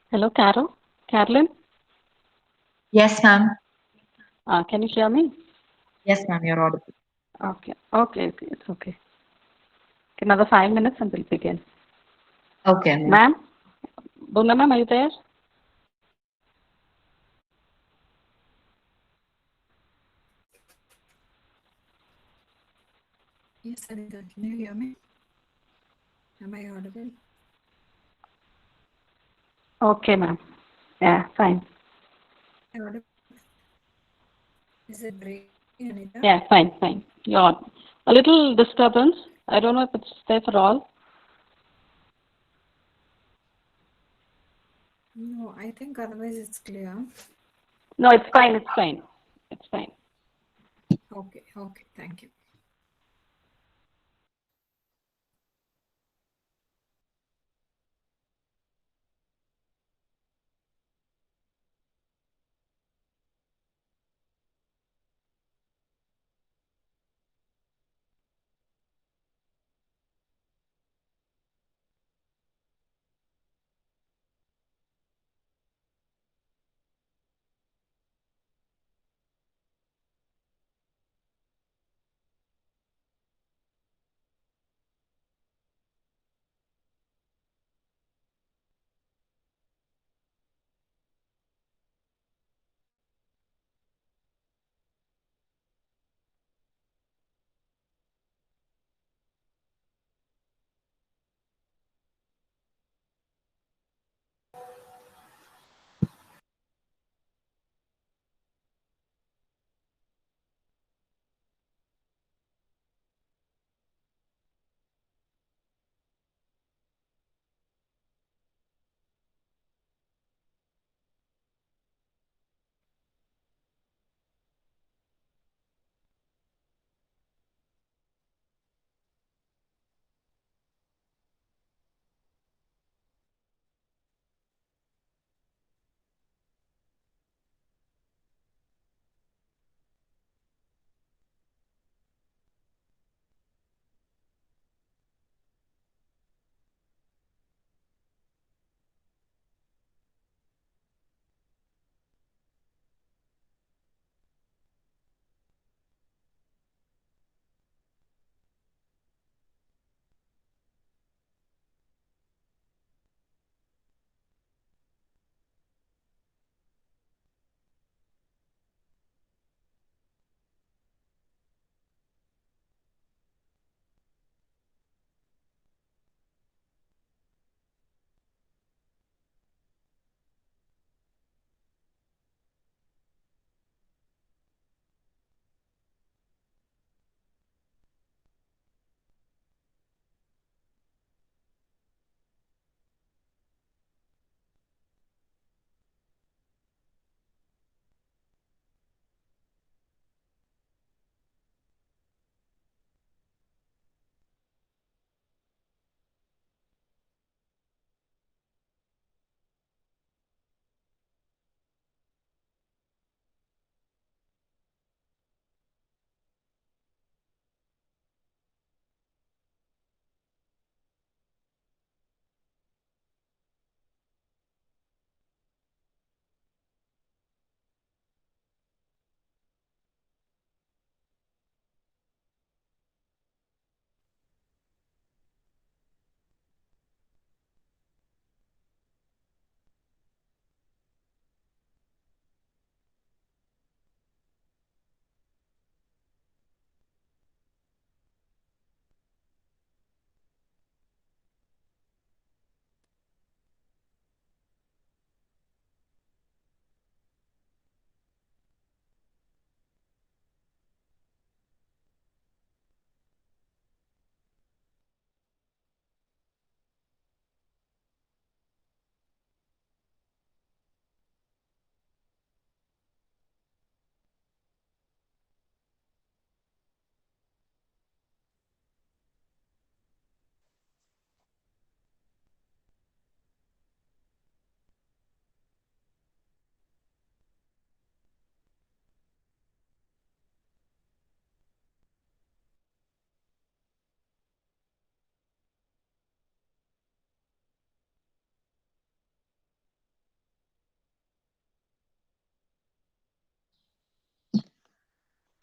Hello, Carolyn. Yes, ma'am. Can you hear me? Yes, ma'am. You're audible. Okay, it's okay. Another 5 minutes and we'll begin. Okay, ma'am. Ma'am, Buna ma'am, are you there? Yes, Anita, can you hear me? Am I audible? Okay, ma'am. Yeah, fine. Am I audible? Is it breaking, Anita? Yeah, fine. You're on. A little disturbance. I don't know if it's there for all. No, I think otherwise it's clear. No, it's fine. It's fine. It's fine. Okay, thank you.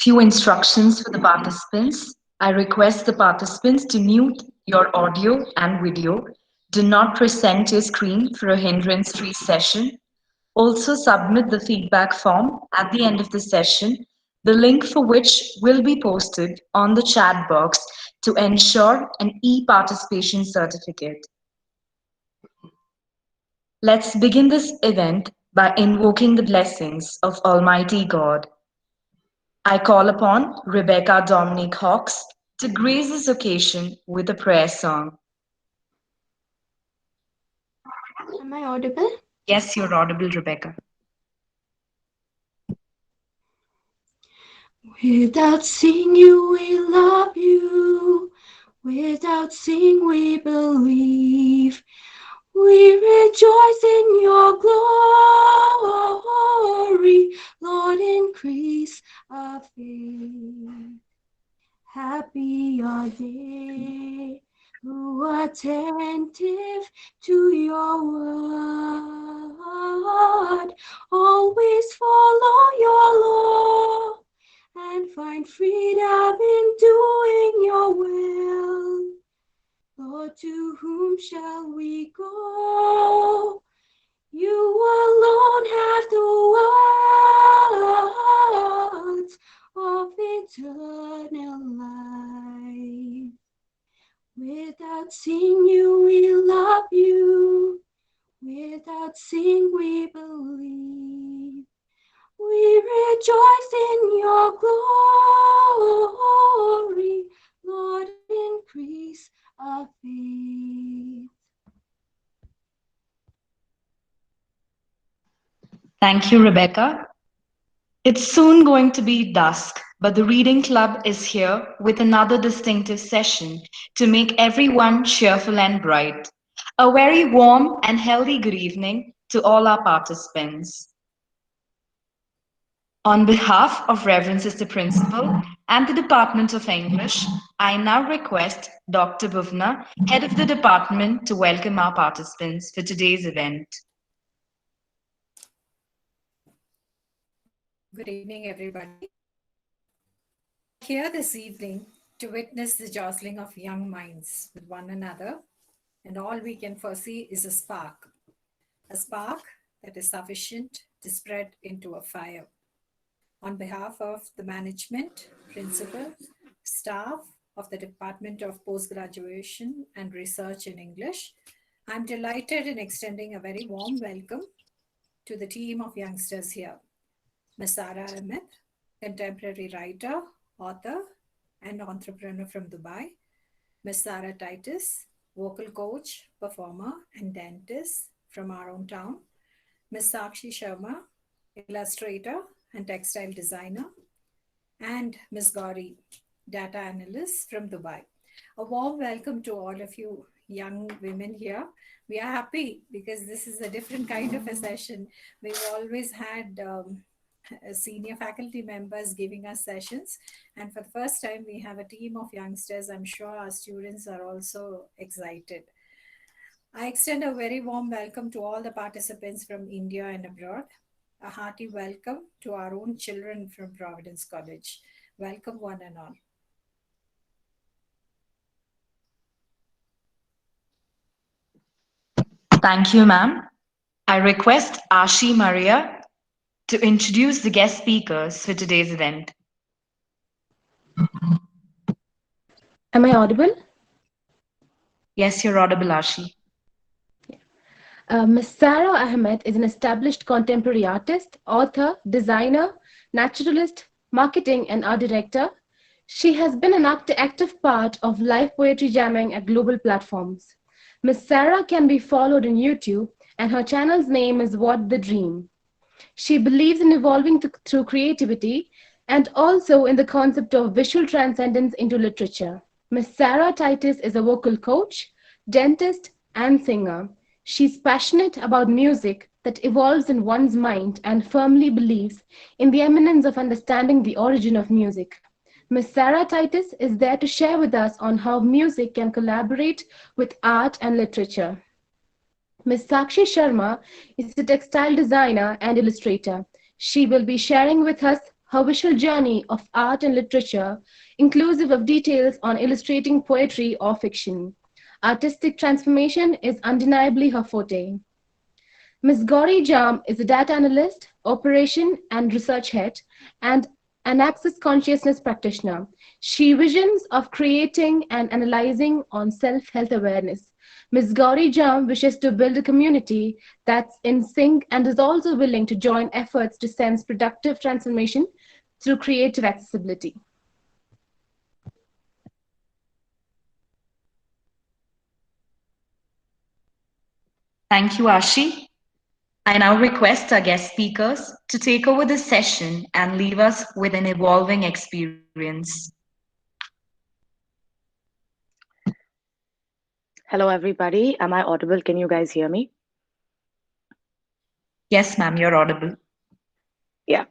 Few instructions for the participants. I request the participants to mute your audio and video. Do not present your screen for a hindrance-free session. Also submit the feedback form at the end of the session, the link for which will be posted on the chat box to ensure an e-participation certificate. Let's begin this event by invoking the blessings of Almighty God. I call upon Rebecca Dominic Hawks to grace this occasion with a prayer song. Am I audible? Yes, you're audible, Rebecca. Without seeing you, we love you. Without seeing, we believe. We rejoice in your glory. Lord, increase our faith. Happy are they who are attentive to your word. Always follow your law and find freedom in doing your will. Lord, to whom shall we go? You alone have the words of eternal life. Without seeing you, we love you. Without seeing, we believe. We rejoice in your glory. Lord, increase our faith. Thank you, Rebecca. It's soon going to be dusk, but the Reading Club is here with another distinctive session to make everyone cheerful and bright. A very warm and healthy good evening to all our participants. On behalf of Reverend Sister Principal and the Department of English, I now request Dr. Bhuvna, Head of the Department, to welcome our participants for today's event. Good evening, everybody. Here this evening to witness the jostling of young minds with one another, and all we can foresee is a spark that is sufficient to spread into a fire. On behalf of the management, principal, staff of the Department of Postgraduation and Research in English, I'm delighted in extending a very warm welcome to the team of youngsters here. Ms. Sara Ahmed, contemporary writer, author, and entrepreneur from Dubai. Ms. Sarah Titus, vocal coach, performer, and dentist from our own town. Ms. Sakshi Sharma, illustrator and textile designer. And Ms. Gauri, data analyst from Dubai. A warm welcome to all of you young women here. We are happy because this is a different kind of a session. We've always had senior faculty members giving us sessions, and for the first time we have a team of youngsters. I'm sure our students are also excited. I extend a very warm welcome to all the participants from India and abroad. A hearty welcome to our own children from Providence College. Welcome one and all. Thank you, ma'am. I request Ashi Maria to introduce the guest speakers for today's event. Am I audible? Yes, you're audible, Ashi. Ms. Sara Ahmed is an established contemporary artist, author, designer, naturalist, marketing, and art director. She has been an active part of live poetry jamming at global platforms. Ms. Sara can be followed on YouTube, and her channel's name is What the Dream. She believes in evolving through creativity and also in the concept of visual transcendence into literature. Ms. Sarah Titus is a vocal coach, dentist, and singer. She's passionate about music that evolves in one's mind and firmly believes in the eminence of understanding the origin of music. Ms. Sarah Titus is there to share with us on how music can collaborate with art and literature. Ms. Sakshi Sharma is a textile designer and illustrator. She will be sharing with us her visual journey of art and literature, inclusive of details on illustrating poetry or fiction. Artistic transformation is undeniably her forte. Ms. Gauri Jam is a data analyst, operation and research head, and an access consciousness practitioner. She visions of creating and analyzing on self-health awareness. Ms. Gauri Jam wishes to build a community that's in sync and is also willing to join efforts to sense productive transformation through creative accessibility. Thank you, Ashi. I now request our guest speakers to take over the session and leave us with an evolving experience. Hello, everybody. Am I audible? Can you guys hear me? Yes, ma'am, you're audible. Yeah.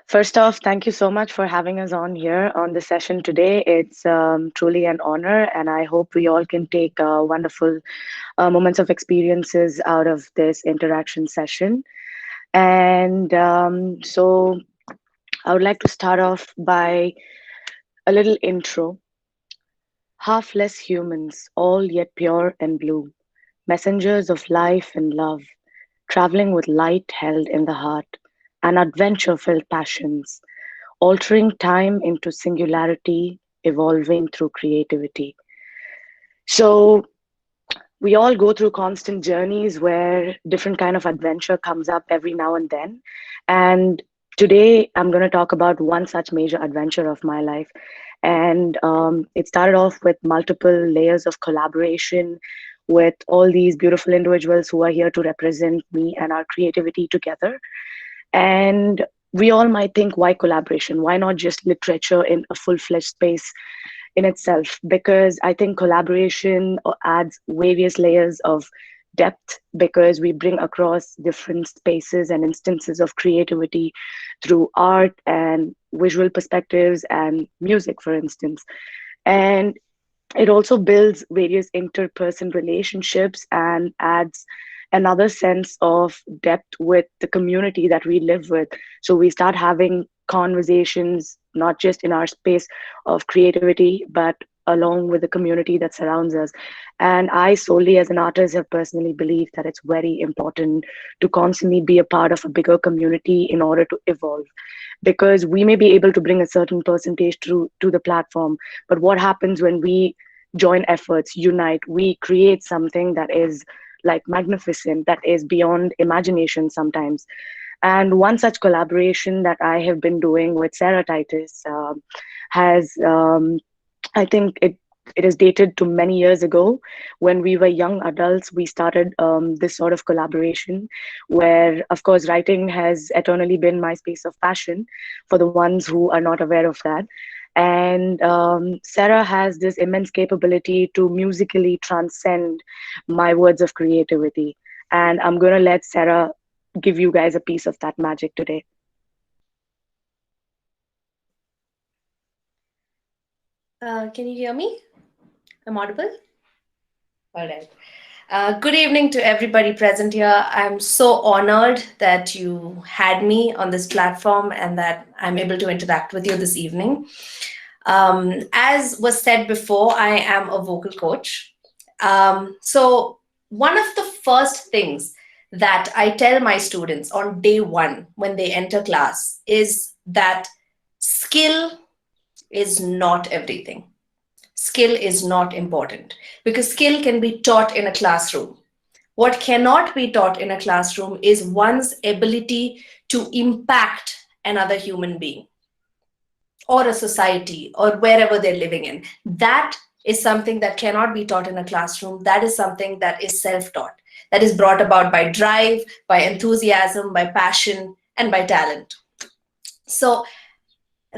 First off, thank you so much for having us on here on the session today. It's truly an honor, and I hope we all can take wonderful moments of experiences out of this interaction session. And so I would like to start off by a little intro. Half less humans, all yet pure and blue, messengers of life and love, traveling with light held in the heart, and adventure filled passions, altering time into singularity, evolving through creativity. So, we all go through constant journeys where different kind of adventure comes up every now and then. And today I'm going to talk about one such major adventure of my life. And it started off with multiple layers of collaboration with all these beautiful individuals who are here to represent me and our creativity together. And we all might think, why collaboration? Why not just literature in a full-fledged space in itself? Because I think collaboration adds various layers of depth, because we bring across different spaces and instances of creativity through art and visual perspectives and music, for instance. And it also builds various interperson relationships and adds another sense of depth with the community that we live with. So we start having conversations, not just in our space of creativity, but along with the community that surrounds us. And I solely, as an artist, have personally believed that it's very important to constantly be a part of a bigger community in order to evolve. Because we may be able to bring a certain percentage to the platform, but what happens when we join efforts, unite, we create something that is like magnificent, that is beyond imagination sometimes. And one such collaboration that I have been doing with Sarah Titus has, I think it is dated to many years ago. When we were young adults, we started this sort of collaboration where, of course, writing has eternally been my space of passion for the ones who are not aware of that. And Sarah has this immense capability to musically transcend my words of creativity. And I'm going to let Sarah give you guys a piece of that magic today. Can you hear me? I'm audible? All right. Good evening to everybody present here. I'm so honored that you had me on this platform and that I'm able to interact with you this evening. As was said before, I am a vocal coach. So one of the first things that I tell my students on day one when they enter class is that skill is not everything. Skill is not important because skill can be taught in a classroom. What cannot be taught in a classroom is one's ability to impact another human being or a society or wherever they're living in. That is something that cannot be taught in a classroom. That is something that is self-taught, that is brought about by drive, by enthusiasm, by passion, and by talent. So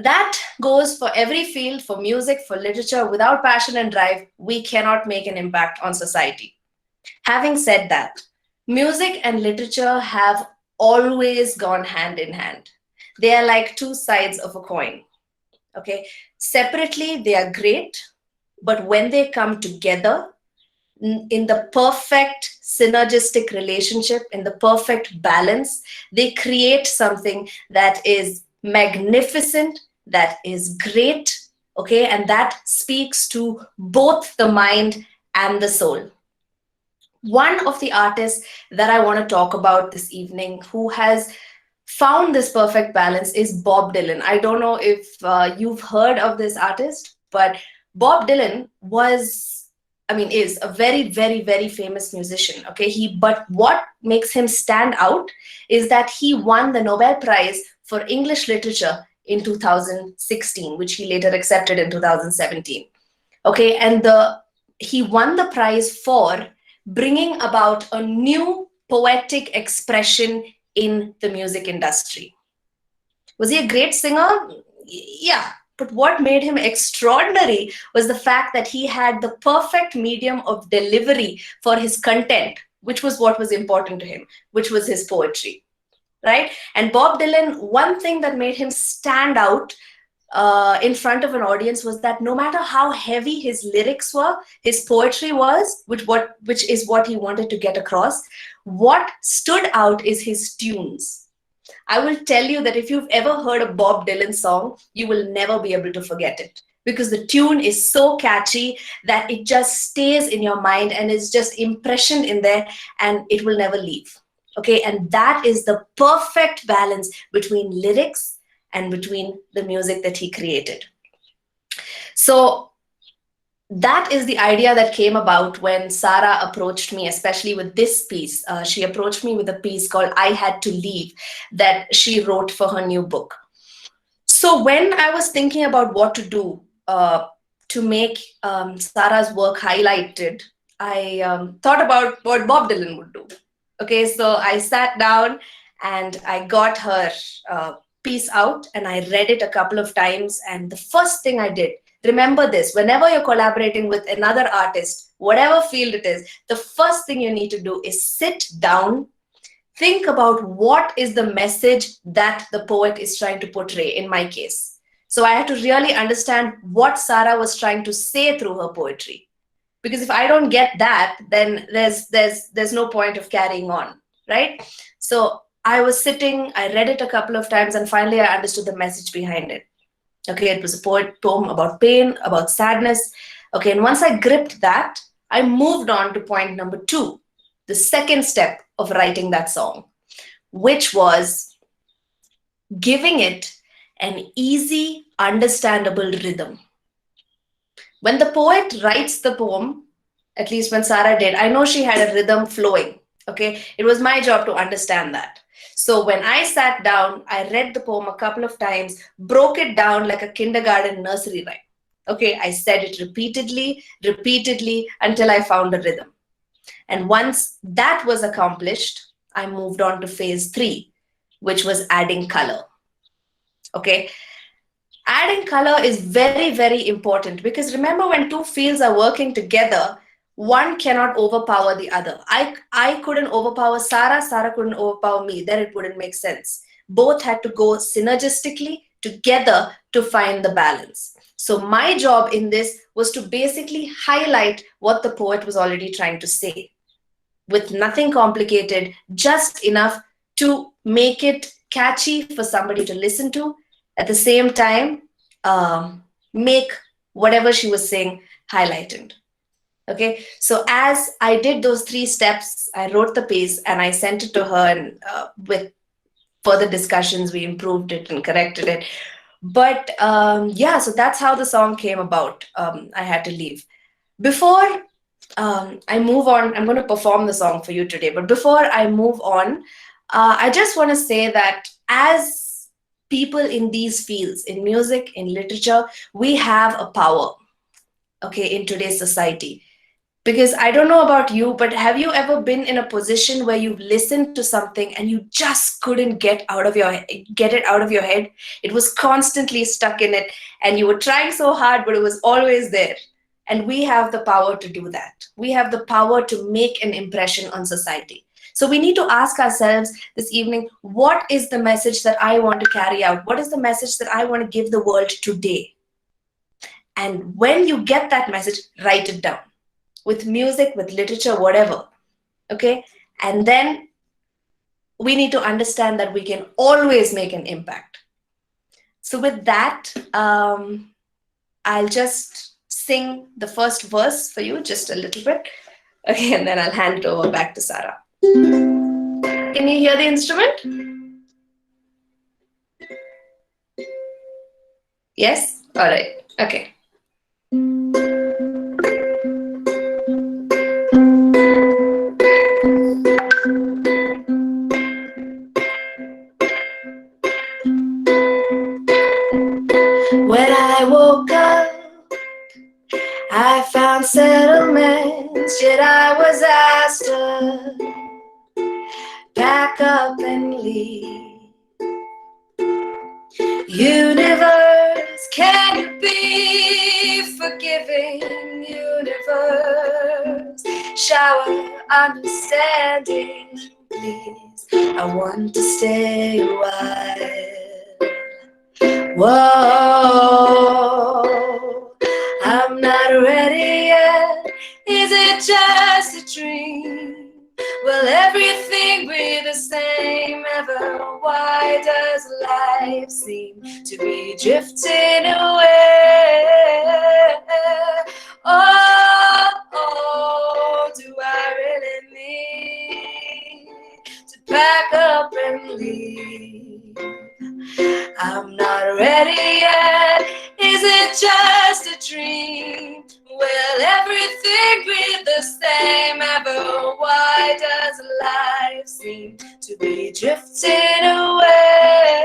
that goes for every field, for music, for literature. Without passion and drive, we cannot make an impact on society. Having said that, music and literature have always gone hand in hand. They are like two sides of a coin. Okay, separately, they are great, but when they come together in the perfect synergistic relationship, in the perfect balance, they create something that is magnificent, that is great, okay, and that speaks to both the mind and the soul. One of the artists that I want to talk about this evening who has found this perfect balance is Bob Dylan. I don't know if you've heard of this artist, but Bob Dylan was, I mean, is a very, very, very famous musician. Okay, but what makes him stand out is that he won the Nobel Prize for English Literature in 2016, which he later accepted in 2017. Okay, and he won the prize for bringing about a new poetic expression in the music industry. Was he a great singer? Yeah. But what made him extraordinary was the fact that he had the perfect medium of delivery for his content, which was what was important to him, which was his poetry, right? And Bob Dylan, one thing that made him stand out in front of an audience was that no matter how heavy his lyrics were, his poetry was, which is what he wanted to get across, what stood out is his tunes. I will tell you that if you've ever heard a Bob Dylan song, you will never be able to forget it, because the tune is so catchy that it just stays in your mind and is just impressioned in there, and it will never leave. Okay, and that is the perfect balance between lyrics and between the music that he created. So that is the idea that came about when Sarah approached me, especially with this piece. She approached me with a piece called I Had to Leave that she wrote for her new book. So when I was thinking about what to do to make Sarah's work highlighted, I thought about what Bob Dylan would do. Okay, so I sat down and I got her piece out and I read it a couple of times. And the first thing I did, remember this, whenever you're collaborating with another artist, whatever field it is, the first thing you need to do is sit down, think about what is the message that the poet is trying to portray, in my case. So I had to really understand what Sarah was trying to say through her poetry. Because if I don't get that, then there's no point of carrying on, right? So I was sitting, I read it a couple of times, and finally I understood the message behind it. Okay, it was a poem about pain, about sadness. Okay, and once I gripped that, I moved on to point number 2, the second step of writing that song, which was giving it an easy, understandable rhythm. When the poet writes the poem, at least when Sarah did, I know she had a rhythm flowing. Okay, it was my job to understand that. So when I sat down, I read the poem a couple of times, broke it down like a kindergarten nursery rhyme. Okay, I said it repeatedly until I found a rhythm. And once that was accomplished, I moved on to phase 3, which was adding color. Okay, adding color is very, very important, because remember, when two fields are working together, one cannot overpower the other. I couldn't overpower Sarah, Sarah couldn't overpower me. Then it wouldn't make sense. Both had to go synergistically together to find the balance. So my job in this was to basically highlight what the poet was already trying to say, with nothing complicated, just enough to make it catchy for somebody to listen to. At the same time, make whatever she was saying highlighted. Okay, so as I did those 3 steps, I wrote the piece and I sent it to her, and with further discussions, we improved it and corrected it. But yeah, so that's how the song came about. I Had to Leave. Before I move on, I'm going to perform the song for you today. But before I move on, I just want to say that as people in these fields, in music, in literature, we have a power, okay, in today's society. Because I don't know about you, but have you ever been in a position where you've listened to something and you just couldn't get it out of your head? It was constantly stuck in it, and you were trying so hard, but it was always there. And we have the power to do that. We have the power to make an impression on society. So we need to ask ourselves this evening, what is the message that I want to carry out? What is the message that I want to give the world today? And when you get that message, write it down. With music, with literature, whatever, okay? And then we need to understand that we can always make an impact. So with that, I'll just sing the first verse for you, just a little bit. Okay, and then I'll hand it over back to Sarah. Can you hear the instrument? Yes? All right. Okay. When I woke up, I found settlements, yet I was asked to pack up and leave. Universe, can you be forgiving? Universe, shower understanding, please. I want to stay a while. Whoa, I'm not ready yet. Is it just a dream? Will everything be the same ever? Why does life seem to be drifting away? Oh, do I really need to pack up and leave? I'm not ready yet. Is it just a dream? Will everything be the same ever? Why does life seem to be drifting away?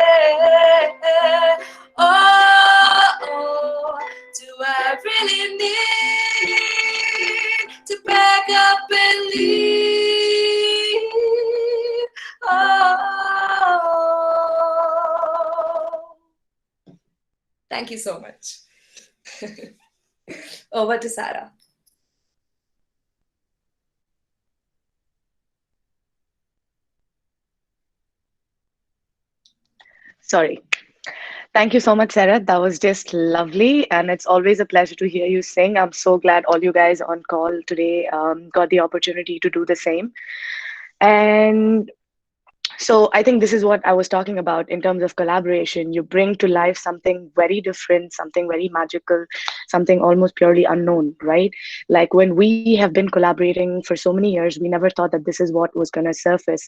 Oh, do I really need to back up and leave? Oh, thank you so much. Over to Sarah. Sorry. Thank you so much, Sarah. That was just lovely. And it's always a pleasure to hear you sing. I'm so glad all you guys on call today got the opportunity to do the same. And so I think this is what I was talking about in terms of collaboration. You bring to life something very different, something very magical, something almost purely unknown, right? Like when we have been collaborating for so many years, we never thought that this is what was going to surface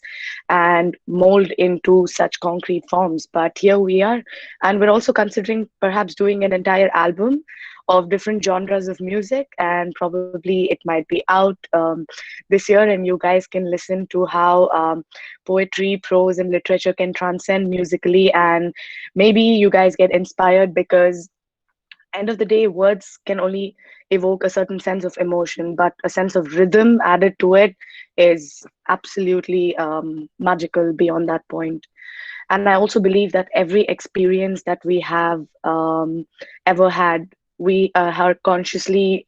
and mold into such concrete forms. But here we are. And we're also considering perhaps doing an entire album of different genres of music, and probably it might be out this year, and you guys can listen to how poetry, prose, and literature can transcend musically, and maybe you guys get inspired because end of the day words can only evoke a certain sense of emotion, but a sense of rhythm added to it is absolutely magical beyond that point. And I also believe that every experience that we have ever had, we are consciously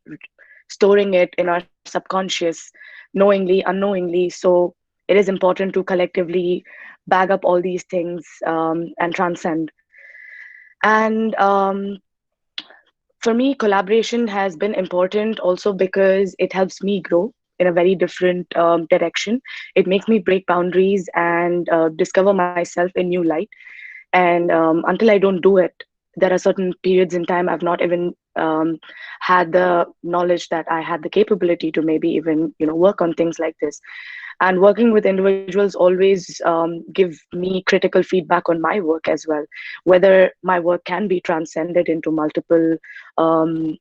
storing it in our subconscious, knowingly, unknowingly. So it is important to collectively bag up all these things and transcend. And for me, collaboration has been important also because it helps me grow in a very different direction. It makes me break boundaries and discover myself in new light. And until I don't do it, there are certain periods in time I've not even had the knowledge that I had the capability to maybe even work on things like this. And working with individuals always give me critical feedback on my work as well, whether my work can be transcended into multiple um,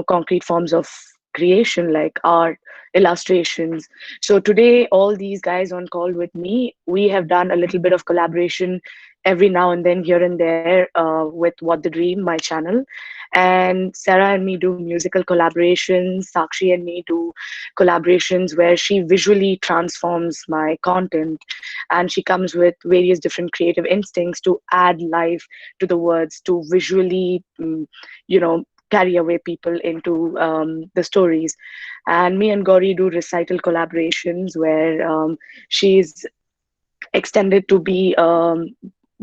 concrete forms of creation like art, illustrations. So today all these guys on call with me, we have done a little bit of collaboration every now and then, here and there, with What the Dream, my channel. And Sarah and me do musical collaborations. Sakshi and me do collaborations where she visually transforms my content, and she comes with various different creative instincts to add life to the words, to visually, carry away people into the stories. And me and Gauri do recital collaborations where she's extended to be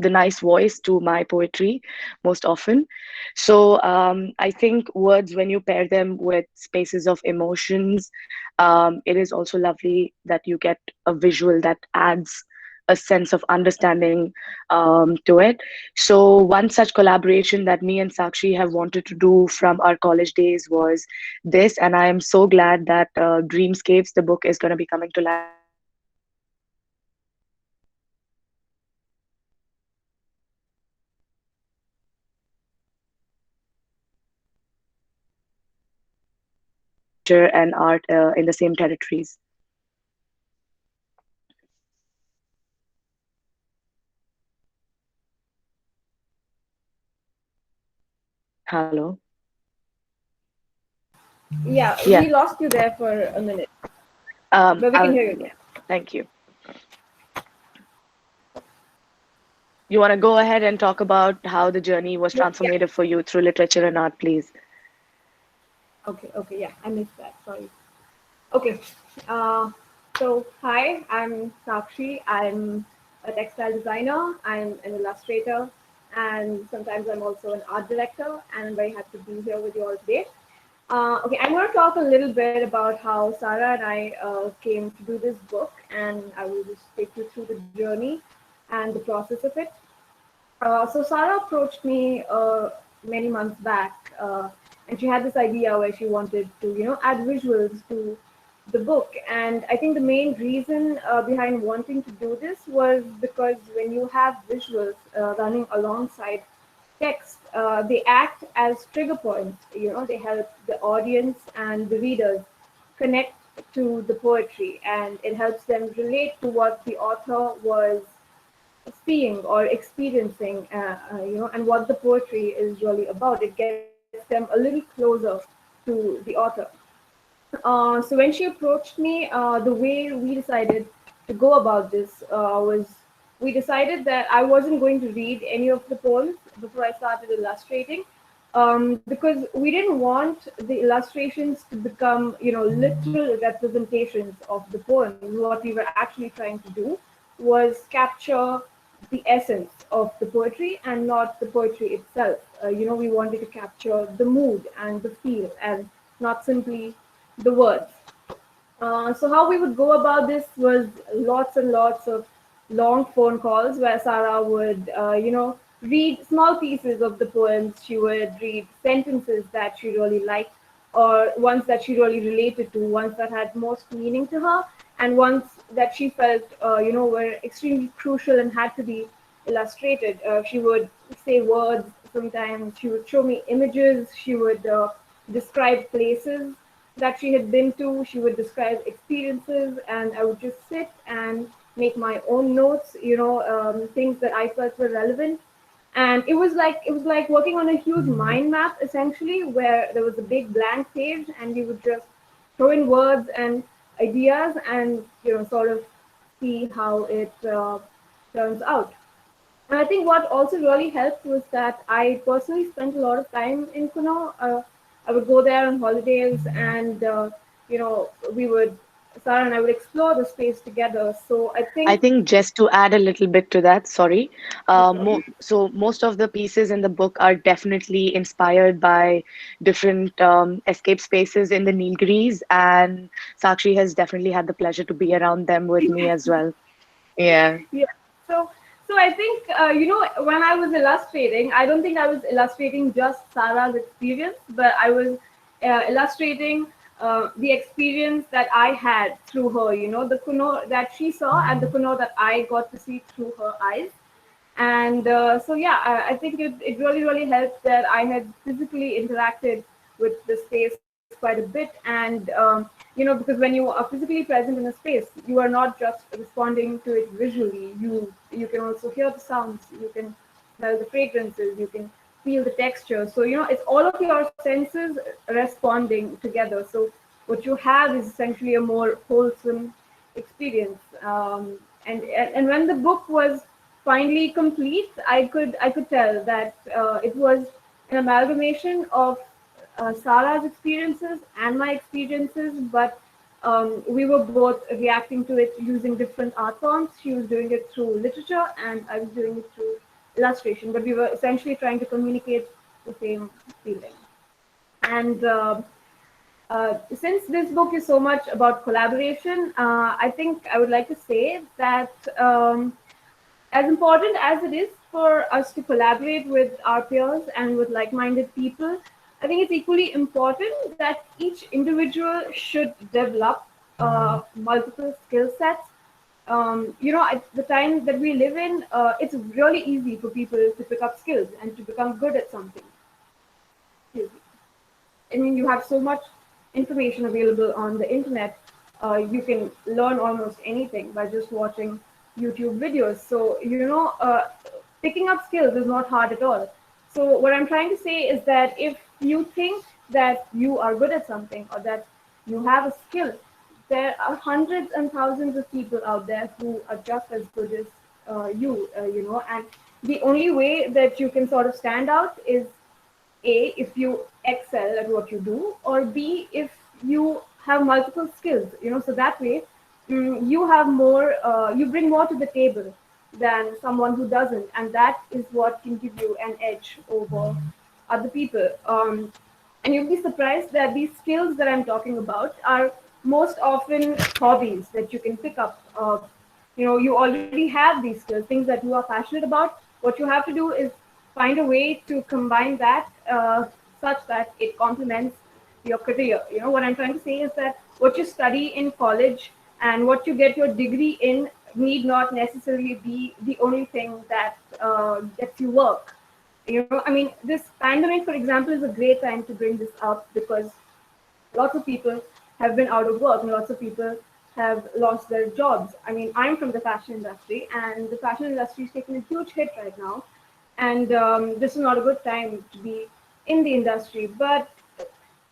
the nice voice to my poetry most often. So I think words, when you pair them with spaces of emotions, it is also lovely that you get a visual that adds a sense of understanding to it. So one such collaboration that me and Sakshi have wanted to do from our college days was this, and I am so glad that Dreamscapes, the book, is going to be coming to life soon. Literature and art in the same territories. Hello. Yeah, Yeah. we lost you there for a minute, but we can hear you Yeah. again. Thank you. You want to go ahead and talk about how the journey was Yeah. transformative for you through literature and art, please? Okay, yeah, I missed that. Sorry. Okay, uh, so hi, I'm Sakshi. I'm a textile designer. I'm an illustrator, and sometimes I'm also an art director. And I'm very happy to be here with you all today. Okay, I'm going to talk a little bit about how Sarah and I came to do this book, and I will just take you through the journey and the process of it. So Sarah approached me many months back, and she had this idea where she wanted to, add visuals to the book. And I think the main reason behind wanting to do this was because when you have visuals running alongside text, they act as trigger points. They help the audience and the readers connect to the poetry, and it helps them relate to what the author was seeing or experiencing, and what the poetry is really about. It gets them a little closer to the author. So when she approached me, the way we decided to go about this was we decided that I wasn't going to read any of the poems before I started illustrating, because we didn't want the illustrations to become, literal representations of the poems. What we were actually trying to do was capture the essence of the poetry and not the poetry itself. We wanted to capture the mood and the feel and not simply the words. So how we would go about this was lots and lots of long phone calls where Sarah would, read small pieces of the poems. She would read sentences that she really liked, or ones that she really related to, ones that had most meaning to her, and ones that she felt, were extremely crucial and had to be illustrated. She would say words. Sometimes she would show me images. She would describe places that she had been to. She would describe experiences, and I would just sit and make my own notes. Things that I felt were relevant. And it was like working on a huge mind map essentially, where there was a big blank page, and you would just throw in words and ideas, and sort of see how it turns out. And I think what also really helped was that I personally spent a lot of time in Kuno. I would go there on holidays, and we would Sarah and I would explore the space together. So I I think, think just to add a little bit to that, sorry. no problem. So most of the pieces in the book are definitely inspired by different escape spaces in the Nilgiris, and Sakshi has definitely had the pleasure to be around them with me as well. Yeah. Yeah. So, so I think when I was illustrating, I don't think I was illustrating just Sarah's experience, but I was illustrating the experience that I had through her. The Kuno that she saw and the Kuno that I got to see through her eyes. And so, yeah, I think it really, really helped that I had physically interacted with the space quite a bit. And, because when you are physically present in a space, you are not just responding to it visually. You can also hear the sounds, you can smell the fragrances, you can feel the texture. So, it's all of your senses responding together. So what you have is essentially a more wholesome experience. And when the book was finally complete, I could tell that it was an amalgamation of Sarah's experiences and my experiences, but we were both reacting to it using different art forms. She was doing it through literature, and I was doing it through illustration. But we were essentially trying to communicate the same feeling. And Since this book is so much about collaboration, I think I would like to say that as important as it is for us to collaborate with our peers and with like-minded people, I think it's equally important that each individual should develop multiple skill sets. At the time that we live in, it's really easy for people to pick up skills and to become good at something. I mean, you have so much information available on the internet. You can learn almost anything by just watching YouTube videos. So, picking up skills is not hard at all. So, what I'm trying to say is that if you think that you are good at something or that you have a skill, there are hundreds and thousands of people out there who are just as good as and the only way that you can sort of stand out is a, if you excel at what you do, or B, if you have multiple skills, so that way you have more, you bring more to the table than someone who doesn't, and that is what can give you an edge over other people. And you'll be surprised that these skills that I'm talking about are most often hobbies that you can pick up. You already have these skills, things that you are passionate about. What you have to do is find a way to combine that such that it complements your career. What I'm trying to say is that what you study in college and what you get your degree in need not necessarily be the only thing that gets you work. I mean, this pandemic, for example, is a great time to bring this up because lots of people have been out of work and lots of people have lost their jobs. I mean, I'm from the fashion industry, and the fashion industry is taking a huge hit right now. And this is not a good time to be in the industry. But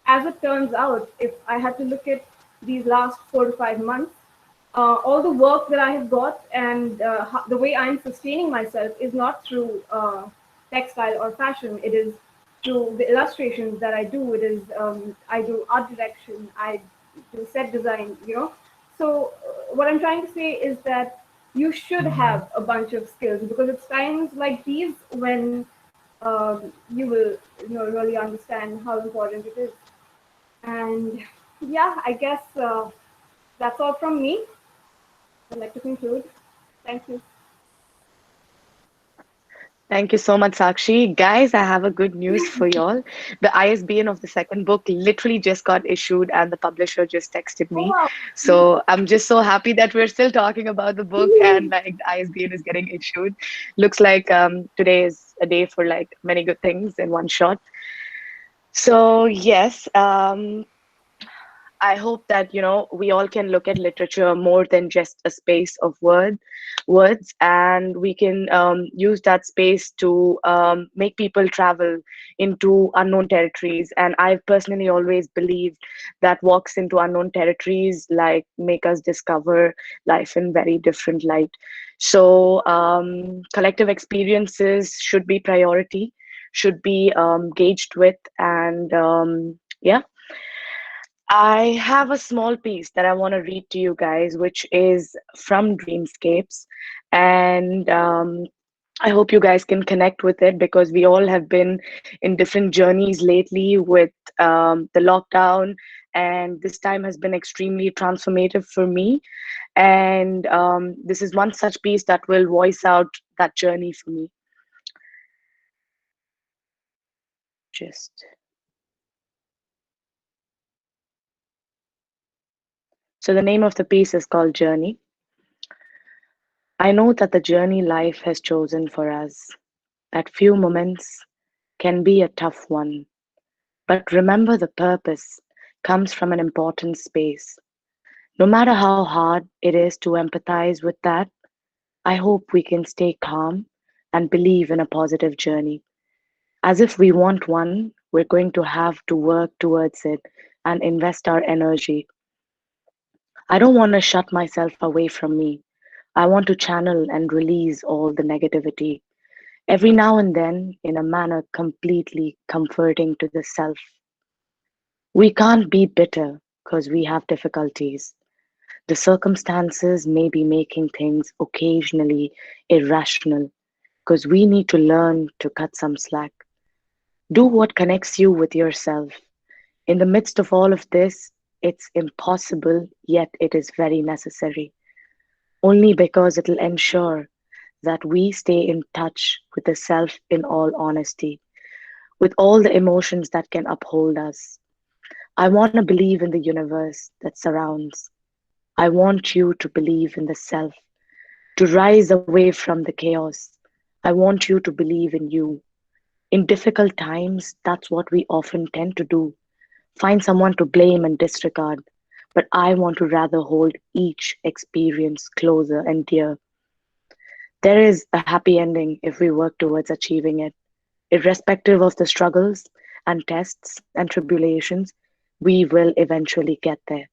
as it turns out, if I had to look at these last 4 to 5 months, all the work that I have got and the way I'm sustaining myself is not through textile or fashion. It is through the illustrations that I do. It is I do art direction. I do set design. So what I'm trying to say is that you should have a bunch of skills because it's times like these when you will really understand how important it is. And yeah, I guess that's all from me. I'd like to conclude. Thank you. Thank you so much, Sakshi. Guys, I have a good news for y'all. The ISBN of the second book literally just got issued, and the publisher just texted Oh me. wow. So I'm just so happy that we're still talking about the book and like the ISBN is getting issued. Looks like today is a day for like many good things in one shot. So yes, I hope that we all can look at literature more than just a space of words, and we can use that space to make people travel into unknown territories. And I've personally always believed that walks into unknown territories like make us discover life in very different light. So collective experiences should be priority, should be gauged with, and yeah. I have a small piece that I want to read to you guys, which is from Dreamscapes. And I hope you guys can connect with it because we all have been in different journeys lately with the lockdown. And this time has been extremely transformative for me. And this is one such piece that will voice out that journey for me. Just so the name of the piece is called Journey. I know that the journey life has chosen for us at few moments can be a tough one, but remember the purpose comes from an important space. No matter how hard it is to empathize with that, I hope we can stay calm and believe in a positive journey. As if we want one, we're going to have to work towards it and invest our energy. I don't want to shut myself away from me. I want to channel and release all the negativity every now and then in a manner completely comforting to the self. We can't be bitter because we have difficulties. The circumstances may be making things occasionally irrational because we need to learn to cut some slack. Do what connects you with yourself. In the midst of all of this, it's impossible, yet it is very necessary, only because it'll ensure that we stay in touch with the self in all honesty, with all the emotions that can uphold us. I want to believe in the universe that surrounds. I want you to believe in the self, to rise away from the chaos. I want you to believe in you. In difficult times, that's what we often tend to do, find someone to blame and disregard. But I want to rather hold each experience closer and dear. There is a happy ending if we work towards achieving it. Irrespective of the struggles and tests and tribulations, we will eventually get there.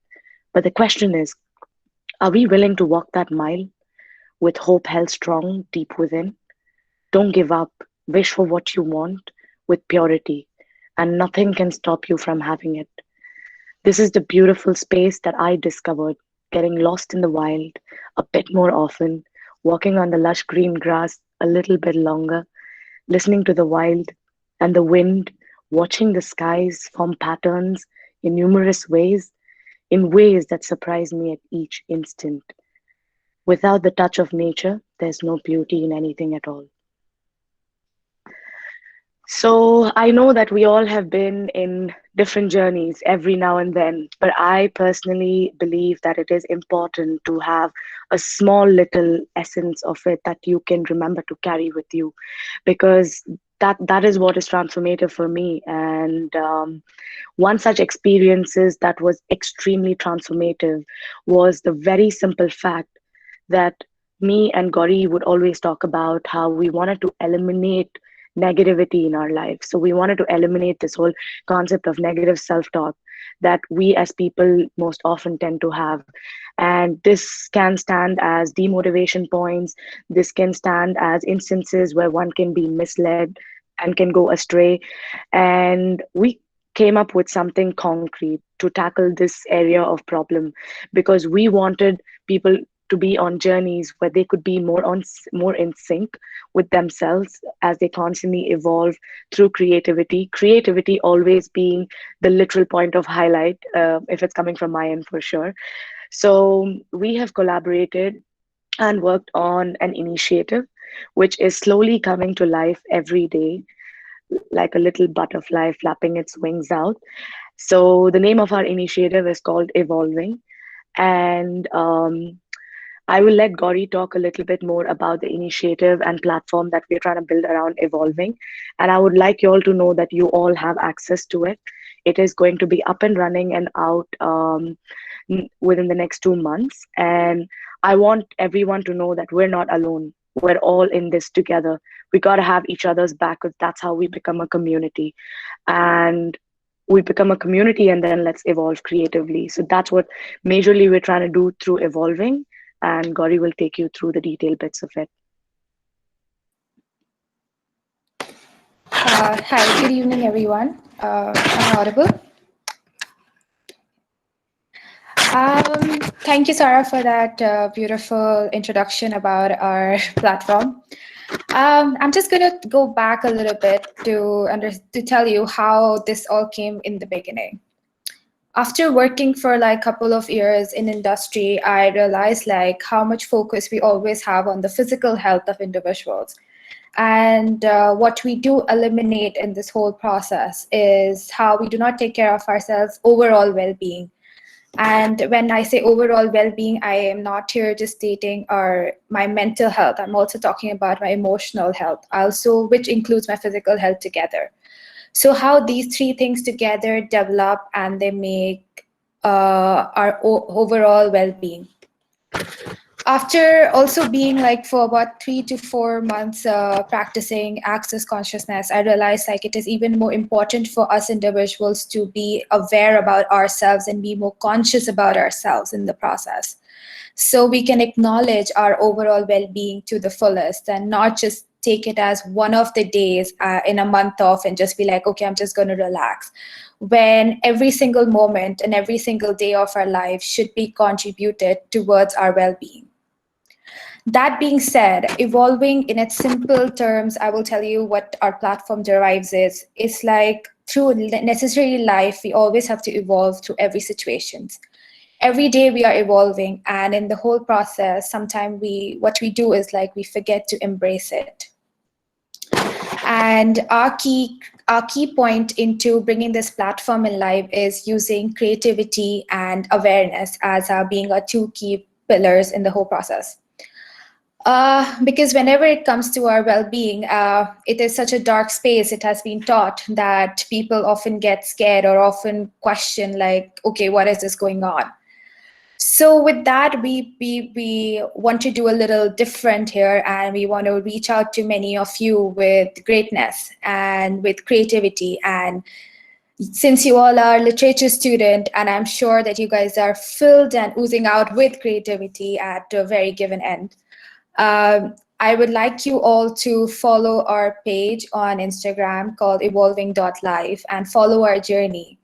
But the question is, are we willing to walk that mile with hope held strong deep within? Don't give up. Wish for what you want with purity, and nothing can stop you from having it. This is the beautiful space that I discovered, getting lost in the wild a bit more often, walking on the lush green grass a little bit longer, listening to the wild and the wind, watching the skies form patterns in numerous ways, in ways that surprise me at each instant. Without the touch of nature, there's no beauty in anything at all. So I know that we all have been in different journeys every now and then, but I personally believe that it is important to have a small little essence of it that you can remember to carry with you, because that is what is transformative for me. And one such experiences that was extremely transformative was the very simple fact that me and Gauri would always talk about how we wanted to eliminate negativity in our life. So we wanted to eliminate this whole concept of negative self-talk that we as people most often tend to have. And this can stand as demotivation points. This can stand as instances where one can be misled and can go astray. And we came up with something concrete to tackle this area of problem, because we wanted people to be on journeys where they could be more in sync with themselves as they constantly evolve through creativity always being the literal point of highlight, if it's coming from my end, for sure. So we have collaborated and worked on an initiative which is slowly coming to life every day, like a little butterfly flapping its wings out. So the name of our initiative is called Evolving. And I will let Gauri talk a little bit more about the initiative and platform that we're trying to build around Evolving. And I would like you all to know that you all have access to it. It is going to be up and running and out within the next 2 months. And I want everyone to know that we're not alone. We're all in this together. We got to have each other's back, because that's how we become a community. And we become a community, and then let's evolve creatively. So that's what majorly we're trying to do through Evolving. And Gauri will take you through the detailed bits of it. Hi, good evening, everyone. Am I audible? Thank you, Sarah, for that beautiful introduction about our platform. I'm just going to go back a little bit to tell you how this all came in the beginning. After working for like a couple of years in industry, I realized like how much focus we always have on the physical health of individuals. And what we do eliminate in this whole process is how we do not take care of ourselves' overall well-being. And when I say overall well-being, I am not here just stating my mental health. I'm also talking about my emotional health, also, which includes my physical health together. So how these three things together develop and they make our overall well-being. After also being like for about 3 to 4 months practicing access consciousness, I realized like it is even more important for us individuals to be aware about ourselves and be more conscious about ourselves in the process. So we can acknowledge our overall well-being to the fullest and not just take it as one of the days in a month off and just be like, okay, I'm just going to relax. When every single moment and every single day of our life should be contributed towards our well-being. That being said, evolving in its simple terms, I will tell you what our platform derives is. It's like through necessary life, we always have to evolve through every situations. Every day we are evolving, and in the whole process, sometimes what we do is like we forget to embrace it. And our key point into bringing this platform in live is using creativity and awareness as being our two key pillars in the whole process. Because whenever it comes to our well-being, it is such a dark space. It has been taught that people often get scared or often question, like, okay, what is this going on? So with that, we want to do a little different here, and we want to reach out to many of you with greatness and with creativity. And since you all are literature student, and I'm sure that you guys are filled and oozing out with creativity at a very given end, I would like you all to follow our page on Instagram called evolving.life and follow our journey.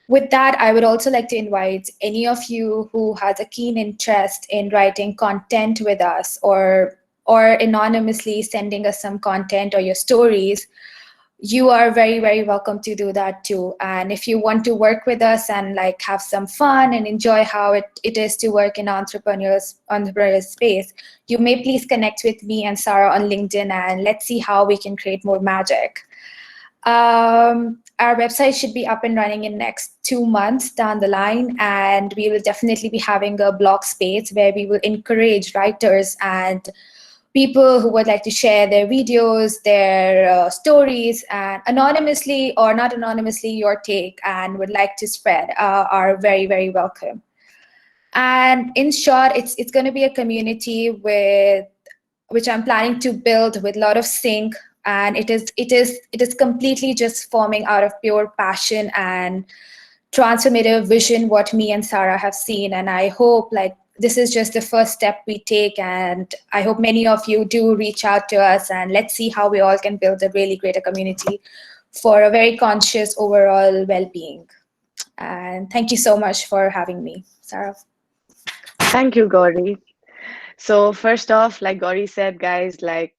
With that, I would also like to invite any of you who has a keen interest in writing content with us, or anonymously sending us some content or your stories. You are very, very welcome to do that too. And if you want to work with us and like have some fun and enjoy how it is to work in entrepreneurial space, you may please connect with me and Sarah on LinkedIn, and let's see how we can create more magic. Our website should be up and running in next 2 months down the line, and we will definitely be having a blog space where we will encourage writers and people who would like to share their videos, their stories, and anonymously or not anonymously, your take, and would like to spread are very, very welcome. And in short, it's going to be a community which I'm planning to build with a lot of sync, and it is completely just forming out of pure passion and transformative vision what me and Sarah have seen. And I hope like this is just the first step we take, and I hope many of you do reach out to us, and let's see how we all can build a really greater community for a very conscious overall well-being. And thank you so much for having me, Sarah. Thank you, Gauri. So first off, like Gauri said, guys, like,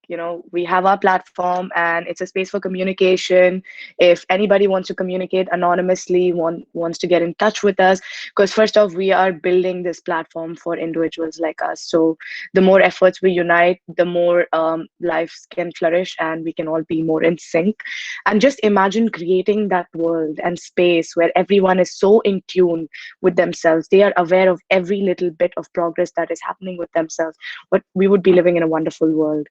we have our platform and it's a space for communication. If anybody wants to communicate anonymously, wants to get in touch with us, because first off, we are building this platform for individuals like us. So the more efforts we unite, the more lives can flourish and we can all be more in sync. And just imagine creating that world and space where everyone is so in tune with themselves. They are aware of every little bit of progress that is happening with themselves. But we would be living in a wonderful world.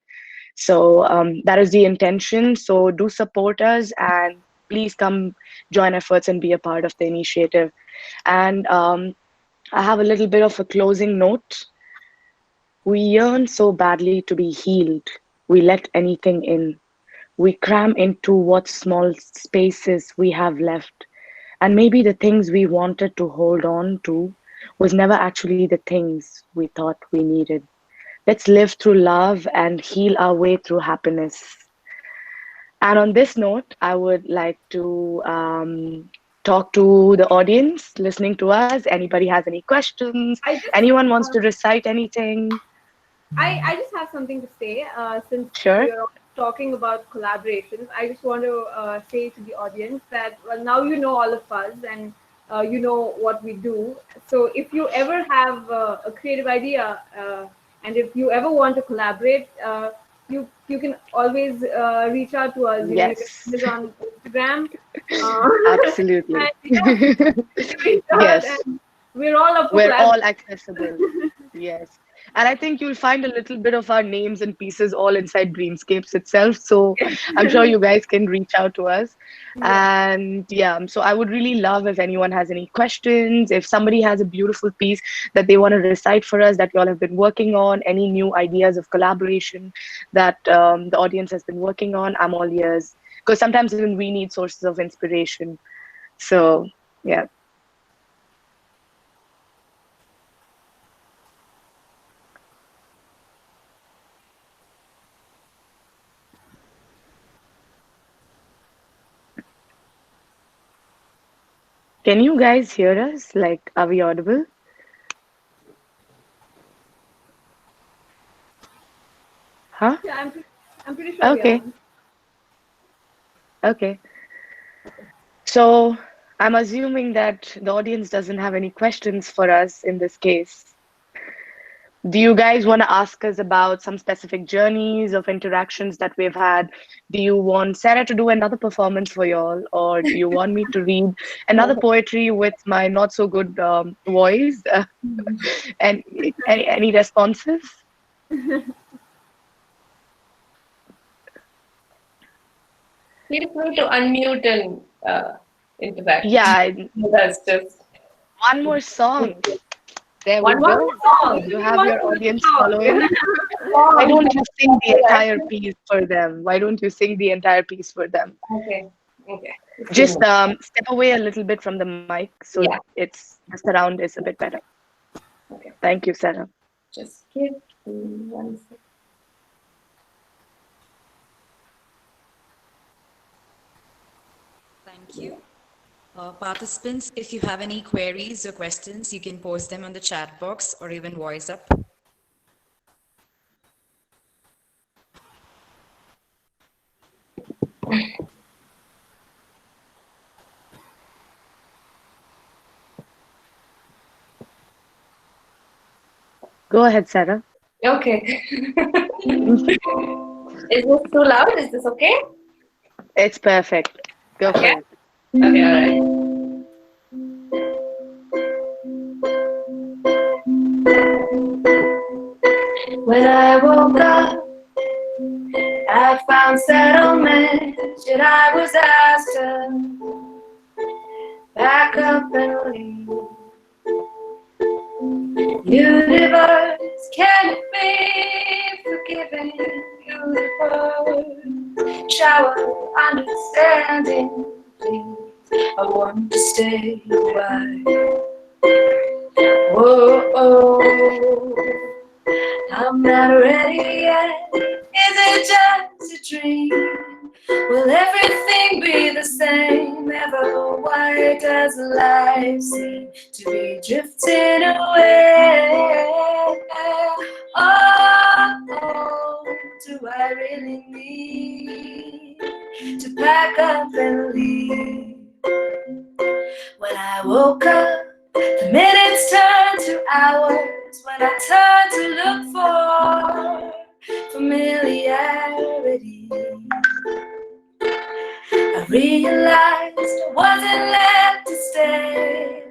So that is the intention. So do support us and please come join efforts and be a part of the initiative. And I have a little bit of a closing note. We yearn so badly to be healed. We let anything in. We cram into what small spaces we have left. And maybe the things we wanted to hold on to was never actually the things we thought we needed. Let's live through love and heal our way through happiness. And on this note, I would like to talk to the audience listening to us. Anybody has any questions? Anyone wants to recite anything? I just have something to say. Since Sure. we're talking about collaborations, I just want to say to the audience that, well, now you know all of us and you know what we do. So if you ever have a creative idea and if you ever want to collaborate, you can always reach out to us. Yes. You can on Instagram. Absolutely. And, Yes. and we're all up for We're all accessible. Yes. And I think you'll find a little bit of our names and pieces all inside Dreamscapes itself. So I'm sure you guys can reach out to us. Yeah. And yeah, so I would really love if anyone has any questions, if somebody has a beautiful piece that they want to recite for us that you all have been working on, any new ideas of collaboration that the audience has been working on, I'm all ears. Because sometimes even we need sources of inspiration. So yeah. Can you guys hear us? Like, are we audible? Huh? Yeah, I'm pretty sure. Okay. We are. Okay. So I'm assuming that the audience doesn't have any questions for us in this case. Do you guys want to ask us about some specific journeys of interactions that we've had? Do you want Sarah to do another performance for y'all, or do you want me to read another poetry with my not so good voice? And any responses? Feel free to unmute and interact. Yeah, That's just one more song. There we one more go. song. You have your audience following. Why don't you sing the entire piece for them? Why don't you sing the entire piece for them? Okay. Okay. Just step away a little bit from the mic so Yeah. it's just around is a bit better. Okay. Thank you, Sarah. Just give me 1 second. Thank you. Participants, if you have any queries or questions, you can post them on the chat box or even voice up. Go ahead, Sarah. Okay. Is this too loud? Is this okay? It's perfect. Go for Okay. it. Okay, all right. When I woke up, I found settlement, yet I was asked to back up and leave. Universe, can it be forgiving? Universe, shower understanding, please. I want to stay a while. Whoa, oh, I'm not ready yet. Is it just a dream? Will everything be the same ever? Why does life seem to be drifting away? Oh, do I really need to pack up and leave? When I woke up, the minutes turned to hours. When I turned to look for familiarity, I realized I wasn't left to stay.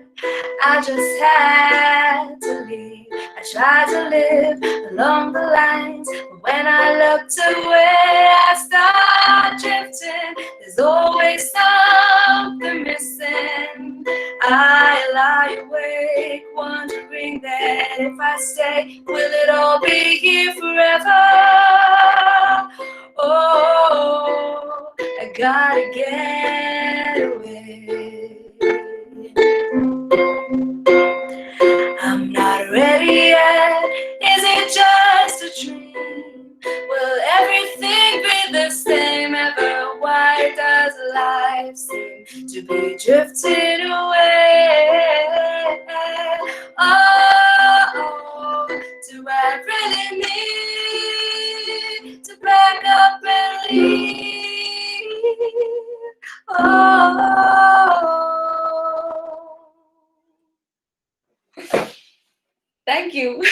I just had to leave. I tried to live along the lines, but when I looked away, I started drifting. There's always something missing. I lie awake, wondering that if I stay, will it all be here forever? Oh, I gotta get away. I'm not ready yet. Is it just a dream? Will everything be the same ever? Why does life seem to be drifting away? Oh, do I really need to back up and leave? Oh. Thank you.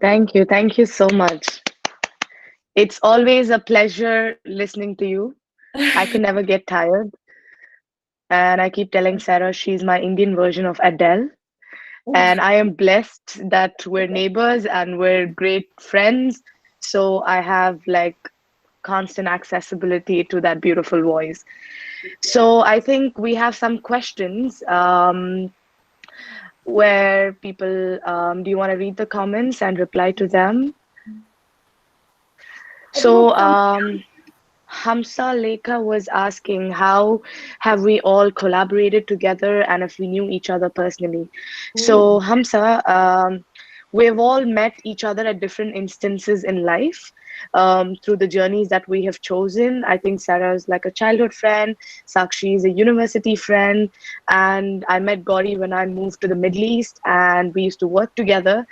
Thank you. Thank you so much. It's always a pleasure listening to you. I can never get tired. And I keep telling Sarah she's my Indian version of Adele. And I am blessed that we're neighbors and we're great friends. So I have like constant accessibility to that beautiful voice. So I think we have some questions where people, do you want to read the comments and reply to them? So Hamsa Lekha was asking, how have we all collaborated together and if we knew each other personally? So Hamsa, we've all met each other at different instances in life, through the journeys that we have chosen. I think Sarah is like a childhood friend, Sakshi is a university friend, and I met Gauri when I moved to the Middle East, and we used to work together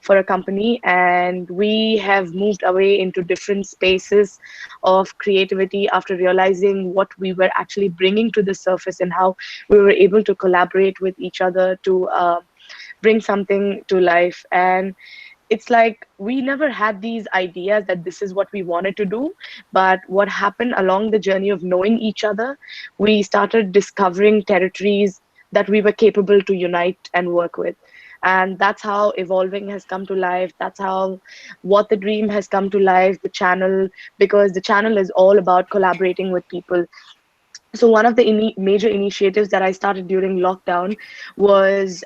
for a company, and we have moved away into different spaces of creativity after realizing what we were actually bringing to the surface and how we were able to collaborate with each other to bring something to life. And it's like we never had these ideas that this is what we wanted to do, but what happened along the journey of knowing each other, we started discovering territories that we were capable to unite and work with. And that's how evolving has come to life. That's how what the dream has come to life, the channel, because the channel is all about collaborating with people. So one of the major initiatives that I started during lockdown was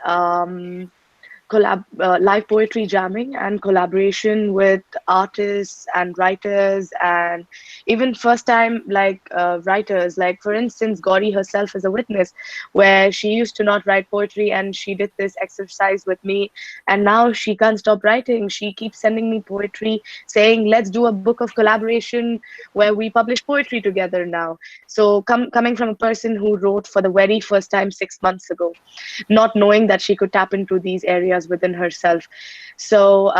live poetry jamming and collaboration with artists and writers, and even first time writers, like for instance Gauri herself is a witness, where she used to not write poetry and she did this exercise with me, and now she can't stop writing. She keeps sending me poetry saying let's do a book of collaboration where we publish poetry together now. So coming from a person who wrote for the very first time 6 months ago, not knowing that she could tap into these areas within herself. So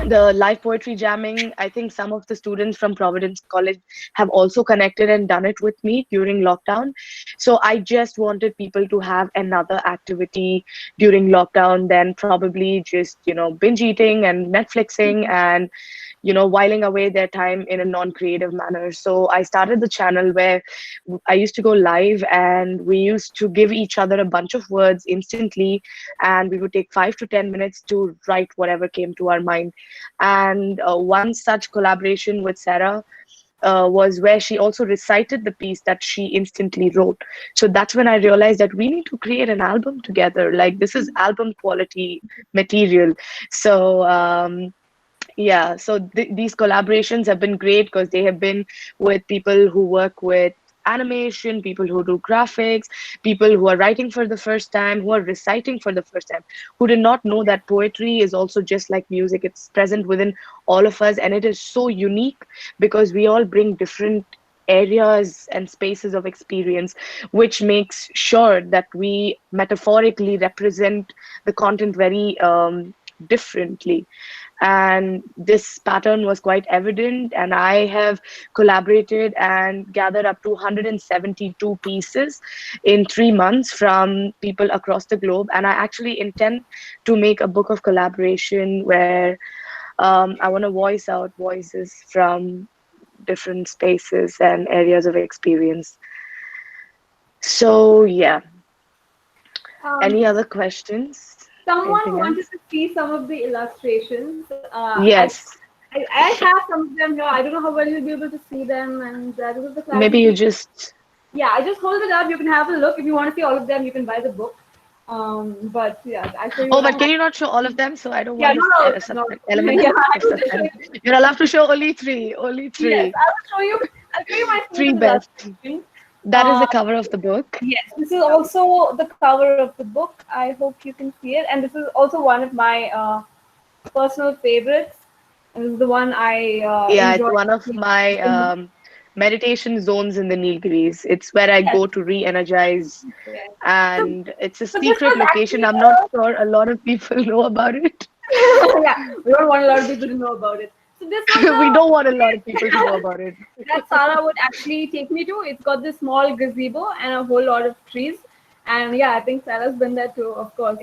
the live poetry jamming, I think some of the students from Providence College have also connected and done it with me during lockdown. So I just wanted people to have another activity during lockdown than probably just, binge eating and Netflixing and whiling away their time in a non-creative manner. So I started the channel where I used to go live, and we used to give each other a bunch of words instantly, and we would take 5 to 10 minutes to write whatever came to our mind. And one such collaboration with Sarah was where she also recited the piece that she instantly wrote. So that's when I realized that we need to create an album together. Like, this is album quality material. So yeah, so these collaborations have been great because they have been with people who work with animation, people who do graphics, people who are writing for the first time, who are reciting for the first time, who did not know that poetry is also just like music. It's present within all of us, and it is so unique because we all bring different areas and spaces of experience, which makes sure that we metaphorically represent the content very differently. And this pattern was quite evident, and I have collaborated and gathered up to 172 pieces in 3 months from people across the globe. And I actually intend to make a book of collaboration where I want to voice out voices from different spaces and areas of experience. So yeah, any other questions? Someone Anything wanted else? to see some of the illustrations. Yes. I have some of them here. I don't know how well you'll be able to see them, and this is the clarity. Maybe you just... Yeah, I just hold it up. You can have a look. If you want to see all of them, you can buy the book. But yeah, I show you. Oh, but can you not show all of them? So I don't want this no. element Yeah, of suspense. You're allowed to show only three. Only three. Yes, I'll show you my Three favorite best. illustration. That is the cover of the book. Yes, this is also the cover of the book. I hope you can see it. And this is also one of my personal favorites. And this is the one I Yeah, enjoy. it's one of my meditation zones in the Nilgiris. It's where I go to re-energize, and it's a secret location. I'm not sure a lot of people know about it. Yeah, we don't want a lot of people to know about it. So this was we don't want a lot of people to know about it. That Sarah would actually take me to. It's got this small gazebo and a whole lot of trees. And yeah, I think Sarah's been there too, of course.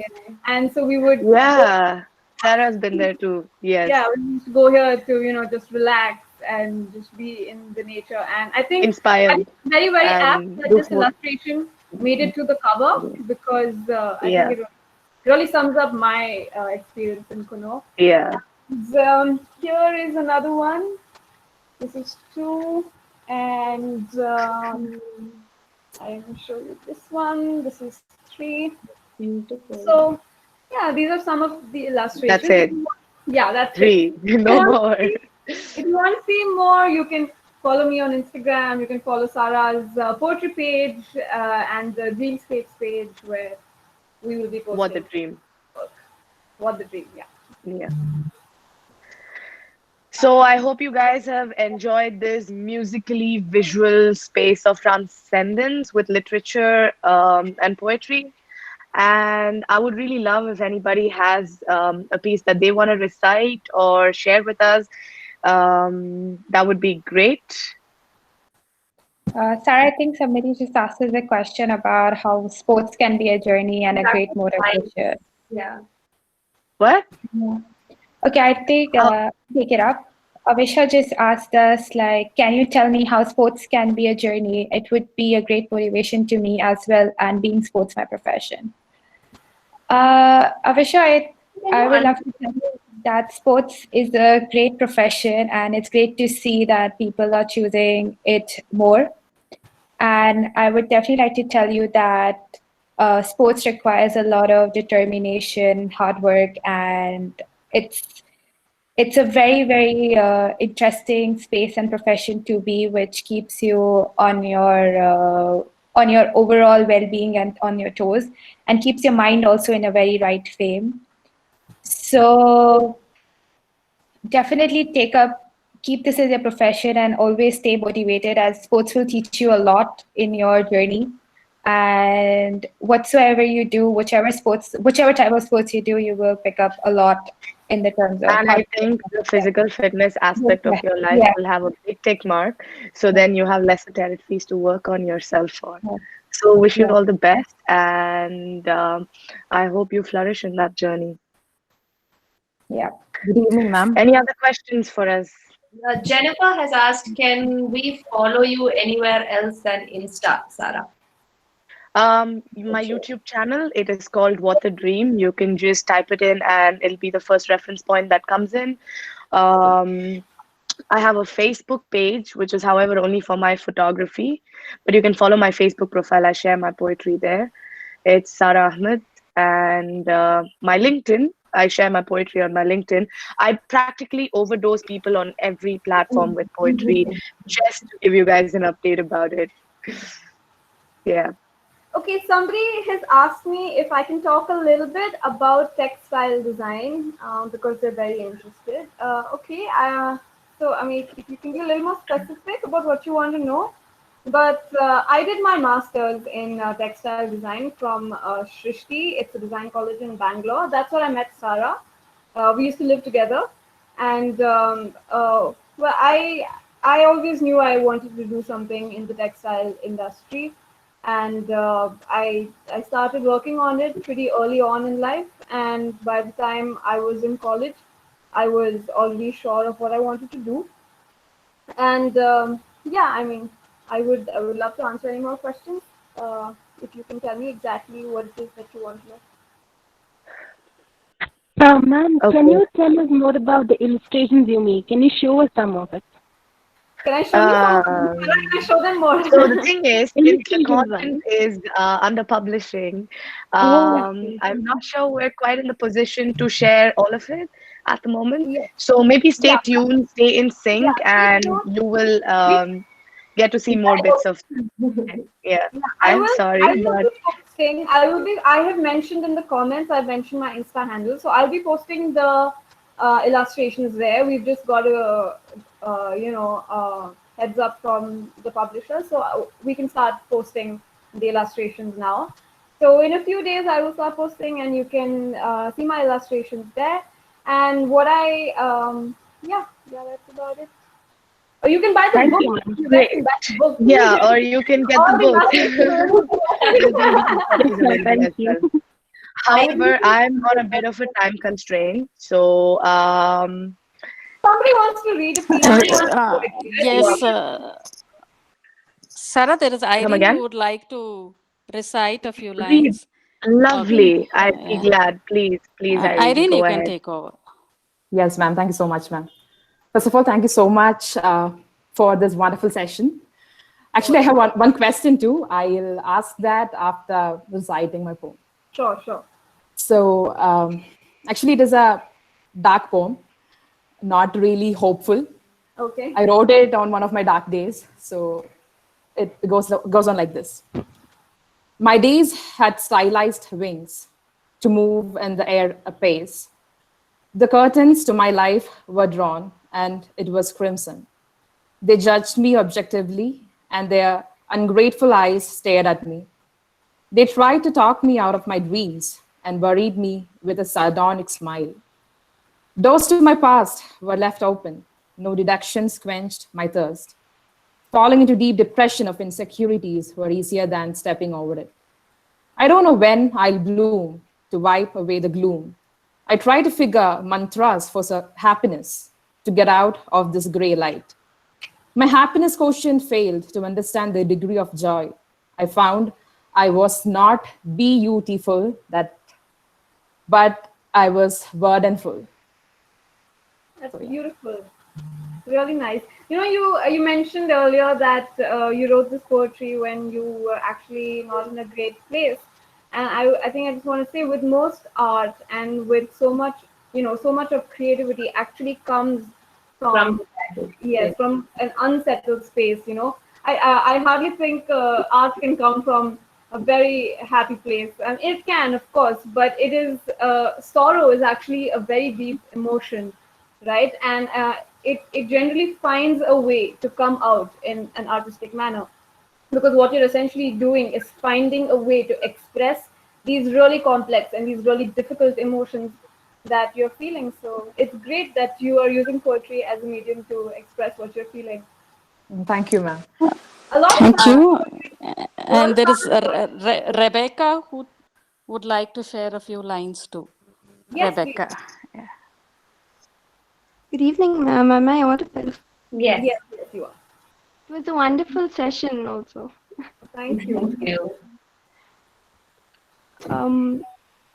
And so we would... Yeah, Sarah's been there too. Yes. Yeah, we used to go here to, just relax and just be in the nature. And I think inspired. Very, very apt that this illustration made it to the cover, because I think it really sums up my experience in Kuno. Yeah. Here is another one. This is 2, and I will show you this one. This is 3. Beautiful. So yeah, these are some of the illustrations. That's it. Yeah, that's 3. No more. If you want to see more, you can follow me on Instagram. You can follow Sarah's poetry page and the Dreamscapes page, where we will be posting. What the dream. what the dream. Yeah. Yeah. So I hope you guys have enjoyed this musically visual space of transcendence with literature and poetry. And I would really love if anybody has a piece that they want to recite or share with us. That would be great. Sarah, I think somebody just asked us a question about how sports can be a journey and a great motivation. Yeah. What? Yeah. Okay, I think take it up. Avisha just asked us, like, can you tell me how sports can be a journey? It would be a great motivation to me as well, and being sports my profession. Avisha, I would love to tell you that sports is a great profession, and it's great to see that people are choosing it more. And I would definitely like to tell you that sports requires a lot of determination, hard work, and it's a very, very interesting space and profession to be, which keeps you on your overall well-being and on your toes, and keeps your mind also in a very right frame. So definitely keep this as your profession and always stay motivated, as sports will teach you a lot in your journey. And whatsoever you do, whichever type of sports you do, you will pick up a lot in the terms of And I think the physical fitness aspect of your life Yeah. will have a big tick mark. So then you have lesser territories to work on yourself for. Yeah. So wish you Yeah. all the best. And I hope you flourish in that journey. Yeah. Good evening, ma'am. Any other questions for us? Jennifer has asked, can we follow you anywhere else than Insta, Sarah? My YouTube channel, it is called What the Dream. You can just type it in and it'll be the first reference point that comes in. I have a Facebook page, which is, however, only for my photography, but you can follow my Facebook profile. I share my poetry there. It's Sarah Ahmed. And my LinkedIn, I share my poetry on my LinkedIn. I practically overdose people on every platform with poetry, just to give you guys an update about it. Yeah. Okay, somebody has asked me if I can talk a little bit about textile design because they're very interested. Okay, so I mean, if you can be a little more specific about what you want to know. But I did my master's in textile design from Shrishti. It's a design college in Bangalore. That's where I met Sarah. We used to live together, and well, I always knew I wanted to do something in the textile industry, and I started working on it pretty early on in life. And by the time I was in college, I was already sure of what I wanted to do. And yeah, I mean, I would love to answer any more questions. If you can tell me exactly what it is that you want to know. Ma'am, Okay. can you tell us more about the illustrations you make? Can you show us some of it? Can I show you some? Can I show them more? So the thing is, since the Illustrations, content is under publishing, Oh, I'm not sure we're quite in the position to share all of it at the moment. Yes. So maybe stay Yeah. tuned, stay in sync, Yeah. and you will get to see more bits of. Yeah, I'm sorry, I will but be posting. I have mentioned in the comments. I've mentioned my Insta handle, so I'll be posting the illustrations there. We've just got a heads up from the publisher, so we can start posting the illustrations now. So in a few days, I will start posting, and you can see my illustrations there. And what yeah, that's about it. Or you can buy the thank book. you, ma'am. You guys can buy the book. yeah, or you can get All the book. illustrations. There'll be copies available Thank as you. well. However, I'm on a bit of a time constraint, so Somebody wants to read a piece. Yes, Sarah, there is come Irene again. who would like to recite a few Read. lines. Lovely. I'd be Yeah. glad. Please, Irene, Irene, go you can ahead. take over. Yes, ma'am. Thank you so much, ma'am. First of all, thank you so much for this wonderful session. Actually, I have one question too. I'll ask that after reciting my poem. Sure. So, actually, it is a dark poem, not really hopeful. Okay. I wrote it on one of my dark days. So, it goes on like this. My days had stylized wings to move in the air apace. The curtains to my life were drawn, and it was crimson. They judged me objectively, and their ungrateful eyes stared at me. They tried to talk me out of my dreams and worried me with a sardonic smile. Doors to my past were left open. No deductions quenched my thirst. Falling into deep depression of insecurities were easier than stepping over it. I don't know when I'll bloom to wipe away the gloom. I try to figure mantras for happiness to get out of this gray light. My happiness quotient failed to understand the degree of joy. I found I was not beautiful, but I was burdenful. That's beautiful. Really nice. You mentioned earlier that you wrote this poetry when you were actually not in a great place. And I think I just want to say, with most art and with so much, so much of creativity actually comes from from an unsettled space. I hardly think art can come from a very happy place. And it can, of course, but it is sorrow is actually a very deep emotion, right? And it generally finds a way to come out in an artistic manner, because what you're essentially doing is finding a way to express these really complex and these really difficult emotions that you're feeling. So it's great that you are using poetry as a medium to express what you're feeling. Thank you, ma'am. Thank you. And there is Rebecca who would like to share a few lines too. Yes, Rebecca. please. Good evening, ma'am. Am I audible? Yes. Yes, you are. It was a wonderful session also. Thank you. Thank you.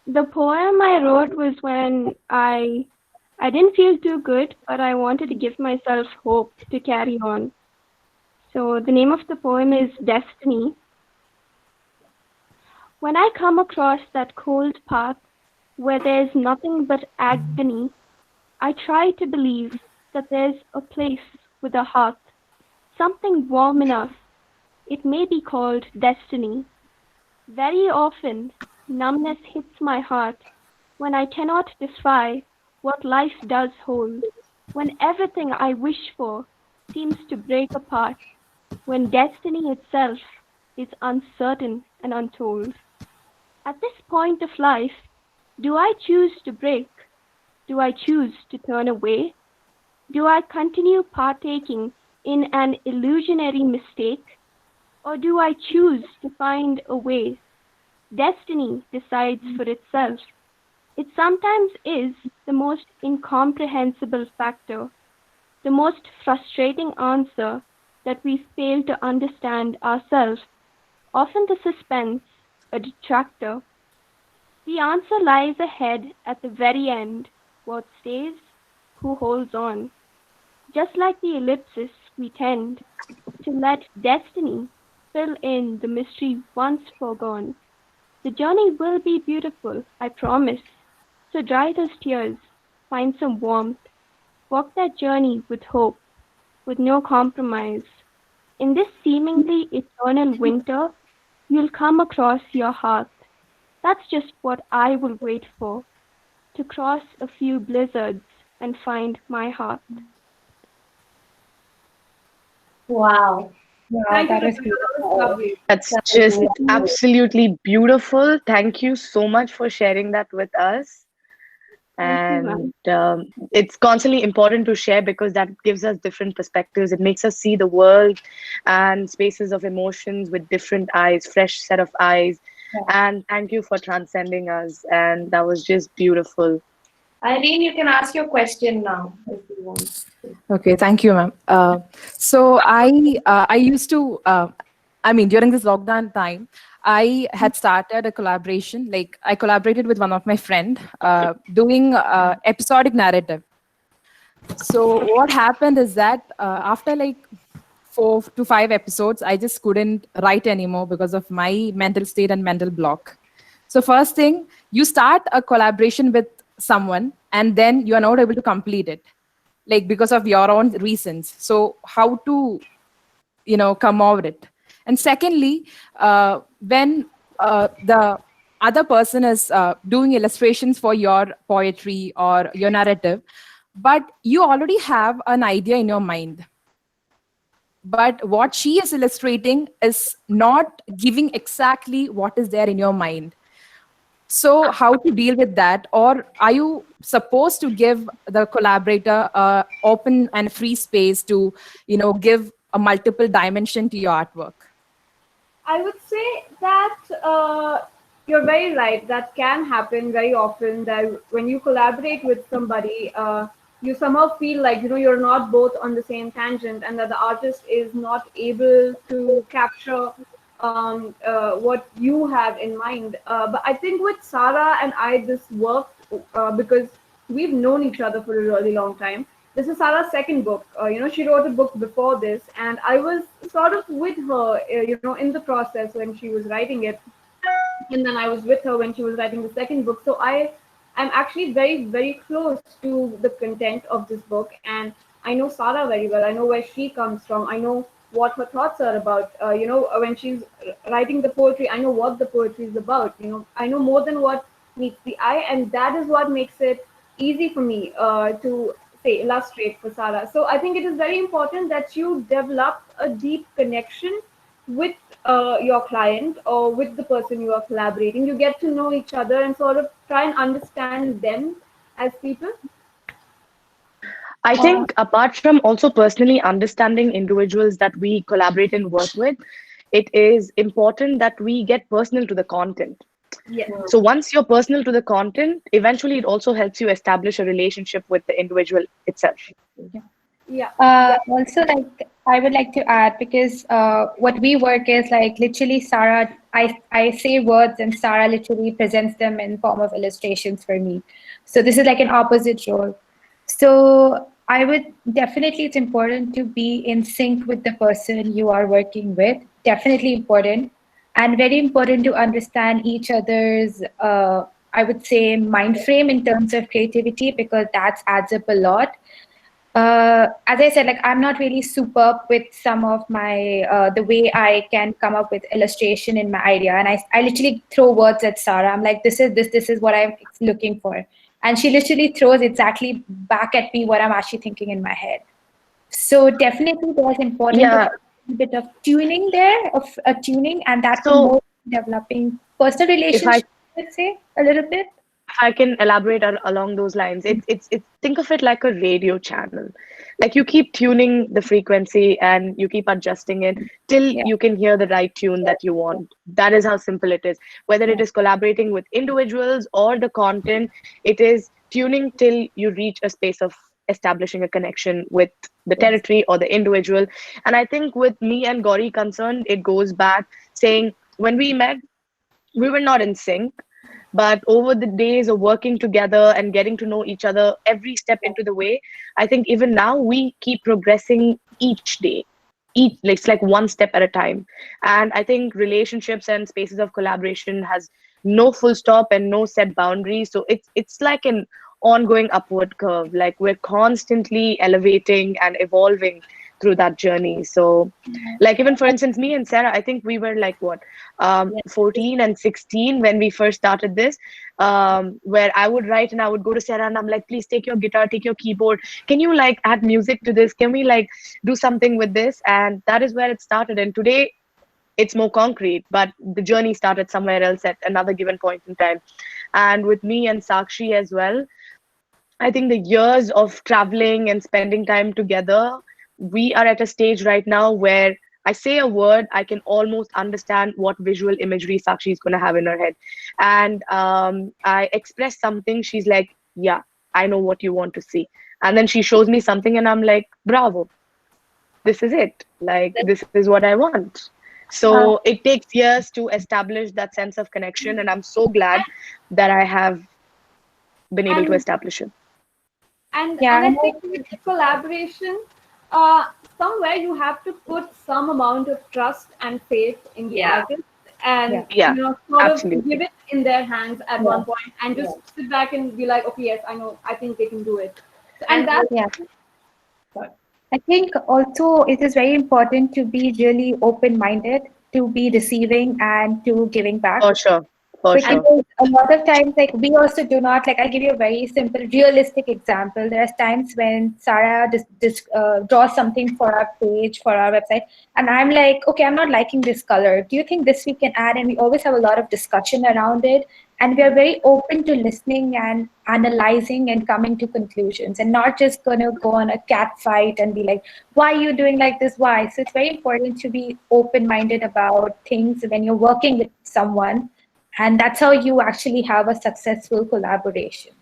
The poem I wrote was when I didn't feel too good, but I wanted to give myself hope to carry on. So the name of the poem is Destiny. When I come across that cold path where there's nothing but agony, I try to believe that there's a place with a heart, something warm enough. It may be called destiny. Very often, numbness hits my heart when I cannot defy what life does hold, when everything I wish for seems to break apart, when destiny itself is uncertain and untold. At this point of life, do I choose to break? Do I choose to turn away? Do I continue partaking in an illusionary mistake? Or do I choose to find a way? Destiny decides for itself. It sometimes is the most incomprehensible factor, the most frustrating answer that we fail to understand ourselves, often the suspense, a detractor. The answer lies ahead at the very end. What stays? Who holds on? Just like the ellipsis, we tend to let destiny fill in the mystery once foregone. The journey will be beautiful, I promise. So dry those tears, find some warmth, walk that journey with hope, with no compromise. In this seemingly eternal winter, you'll come across your heart. That's just what I will wait for, to cross a few blizzards and find my heart. Wow. Thank that you, is Rebecca. That was lovely. That's That's just amazing. absolutely beautiful. Thank you so much for sharing that with us. Thank you, ma'am. And it's constantly important to share because that gives us different perspectives. It makes us see the world and spaces of emotions with different eyes, fresh set of eyes. And thank you for transcending us. And that was just beautiful. Irene, you can ask your question now if you want. Okay, thank you, ma'am. So I used to, during this lockdown time, I had started a collaboration. Like I collaborated with one of my friend doing episodic narrative. So what happened is that after like 4 to 5 episodes, I just couldn't write anymore because of my mental state and mental block. So first thing, you start a collaboration with someone and then you are not able to complete it, like because of your own reasons. So how to, come over it? And secondly, when the other person is doing illustrations for your poetry or your narrative, but you already have an idea in your mind. But what she is illustrating is not giving exactly what is there in your mind. So how to deal with that? Or are you supposed to give the collaborator open and free space to, give a multiple dimension to your artwork? I would say that you're very right. That can happen very often. That when you collaborate with somebody, you somehow feel like you're not both on the same tangent, and that the artist is not able to capture what you have in mind. But I think with Sarah and I, this worked because we've known each other for a really long time. This is Sarah's second book. She wrote a book before this, and I was sort of with her, in the process when she was writing it, and then I was with her when she was writing the second book. So I am actually very, very close to the content of this book, and I know Sarah very well. I know where she comes from. I know what her thoughts are about. When she's writing the poetry, I know what the poetry is about. I know more than what meets the eye, and that is what makes it easy for me to say illustrate for Sarah. So I think it is very important that you develop a deep connection with your client or with the person you are collaborating. You get to know each other and sort of try and understand them as people. I think apart from also personally understanding individuals that we collaborate and work with, it is important that we get personal to the content. Yes. So once you're personal to the content, eventually it also helps you establish a relationship with the individual itself. Yeah. Also, like I would like to add, because what we work is like literally Sarah, I say words and Sarah literally presents them in form of illustrations for me. So this is like an opposite role. So I would definitely, it's important to be in sync with the person you are working with. Definitely important, and very important to understand each other's, I would say, mind frame in terms of creativity, because that adds up a lot. As I said, like I'm not really superb with some of my the way I can come up with illustration in my idea, and I literally throw words at Sarah. I'm like, this is what I'm looking for, and she literally throws exactly back at me what I'm actually thinking in my head. So definitely, there's important to Yeah. have a bit of tuning there, of tuning, and that So promotes developing personal if I relationships. Let's say a little bit. I can elaborate along those lines. It's think of it like a radio channel. Like you keep tuning the frequency and you keep adjusting it till Yeah. you can hear the right tune that you want. That is how simple it is. Whether it is collaborating with individuals or the content, it is tuning till you reach a space of establishing a connection with the territory or the individual. And I think with me and Gauri concerned, it goes back saying when we met, we were not in sync, but over the days of working together and getting to know each other every step into the way, I think even now we keep progressing each day, each like it's like one step at a time. And I think relationships and spaces of collaboration has no full stop and no set boundaries, so it's like an ongoing upward curve. Like we're constantly elevating and evolving through that journey. So like even for instance, me and Sarah, I think we were like what 14 and 16 when we first started this, where I would write and I would go to Sarah and I'm like, please take your guitar, take your keyboard, can you like add music to this, can we like do something with this? And that is where it started. And today it's more concrete, but the journey started somewhere else at another given point in time. And with me and Sakshi as well, I think the years of traveling and spending time together, we are at a stage right now where I say a word, I can almost understand what visual imagery Sakshi is going to have in her head. And I express something, she's like, yeah, I know what you want to see. And then she shows me something, and I'm like, bravo, this is it. Like, this is what I want. So it takes years to establish that sense of connection. And I'm so glad that I have been able to And establish it. and Yeah, I I know. think with collaboration, somewhere you have to put some amount of trust and faith in the artist, and Yeah, sort of absolutely. give it in their hands at Yeah. one point, and just sit back and be like, okay, yes, I know, I think they can do it. And that's Yeah. I think also it is very important to be really open-minded, to be receiving and to giving back. For sure. For Because sure. a lot of times, like we also do not like. I'll give you a very simple, realistic example. There's times when Sarah draws something for our page, for our website, and I'm like, okay, I'm not liking this color. Do you think this we can add? And we always have a lot of discussion around it, and we are very open to listening and analyzing and coming to conclusions, and not just gonna go on a cat fight and be like, why are you doing like this? Why? So it's very important to be open-minded about things when you're working with someone, and that's how you actually have a successful collaboration.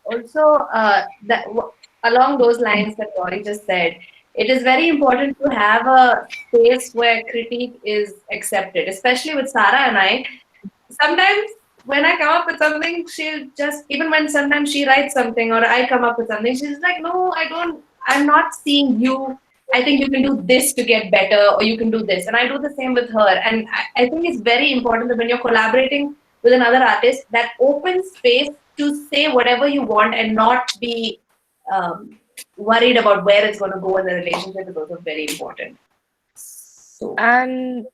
Also, along those lines that Gauri just said, it is very important to have a space where critique is accepted, especially with Sarah and I. Sometimes when I come up with something, she'll just, even when sometimes she writes something or I come up with something, she's like, no, I'm not seeing you. I think you can do this to get better, or you can do this. And I do the same with her. And I think it's very important that when you're collaborating with another artist, that open space to say whatever you want and not be worried about where it's going to go in the relationship is also very important. So, And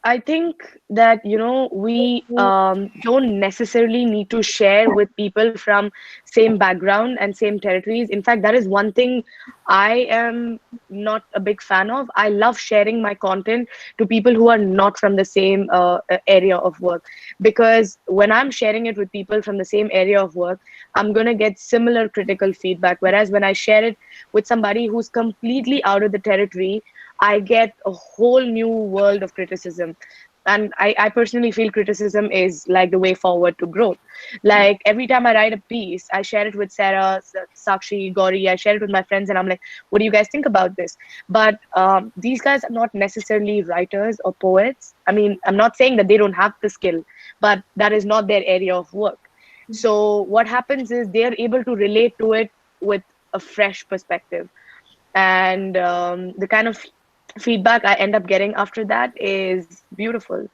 I think that, we don't necessarily need to share with people from same background and same territories. In fact, that is one thing I am not a big fan of. I love sharing my content to people who are not from the same area of work, because when I'm sharing it with people from the same area of work, I'm going to get similar critical feedback. Whereas when I share it with somebody who's completely out of the territory, I get a whole new world of criticism. And I personally feel criticism is like the way forward to growth. Like every time I write a piece, I share it with Sarah, Sakshi, Gauri, I share it with my friends, and I'm like, what do you guys think about this? But these guys are not necessarily writers or poets. I mean, I'm not saying that they don't have the skill, but that is not their area of work. So what happens is they're able to relate to it with a fresh perspective. And the kind of feedback I end up getting after that is beautiful.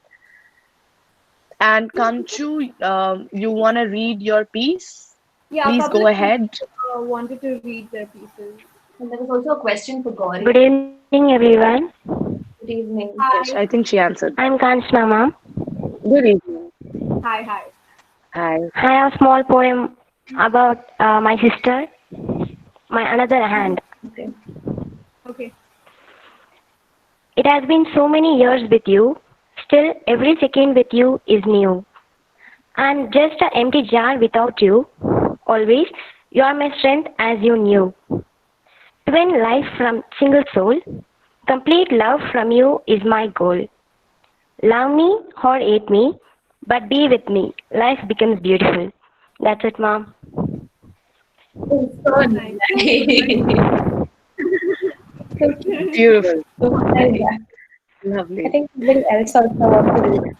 And Kanchu, you want to read your piece? Yeah, a Please couple go of ahead. people wanted to read their pieces. and there was also a question for Gauri. Good evening, everyone. Good evening. Yes, Hi. I think she answered. I'm Kanchna, ma'am. Good evening. Hi, hi. Hi. I have a small poem about my sister, my another hand. Okay. Okay. It has been so many years with you. Still, every second with you is new. I'm just an empty jar without you. Always, you are my strength as you knew. Twin life from single soul. Complete love from you is my goal. Love me or hate me, but be with me. Life becomes beautiful. That's it, mom. It's so Nice. nice. Beautiful. I Lovely. think somebody else also wants to read.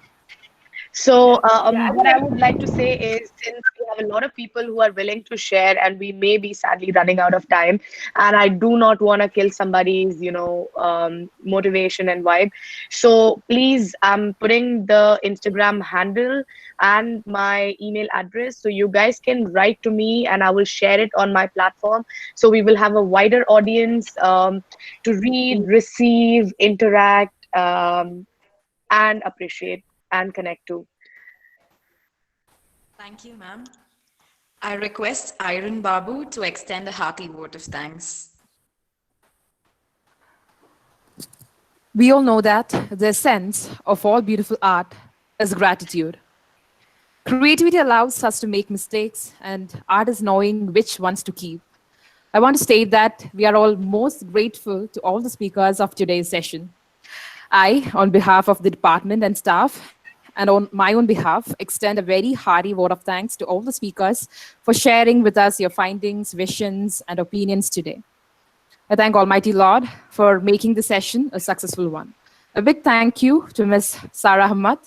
So, Yeah, I what think I would like to say is, since we have a lot of people who are willing to share, and we may be sadly running out of time, and I do not want to kill somebody's, motivation and vibe. So, please, I'm putting the Instagram handle and my email address, so you guys can write to me, and I will share it on my platform. So we will have a wider audience to read, receive, interact, and appreciate and connect to. Thank you, ma'am. I request Iron Babu to extend a hearty vote of thanks. We all know that the essence of all beautiful art is gratitude. Creativity allows us to make mistakes, and art is knowing which ones to keep. I want to state that we are all most grateful to all the speakers of today's session. I, on behalf of the department and staff, and on my own behalf, extend a very hearty vote of thanks to all the speakers for sharing with us your findings, visions, and opinions today. I thank Almighty Lord for making the session a successful one. A big thank you to Ms. Sarah Ahmad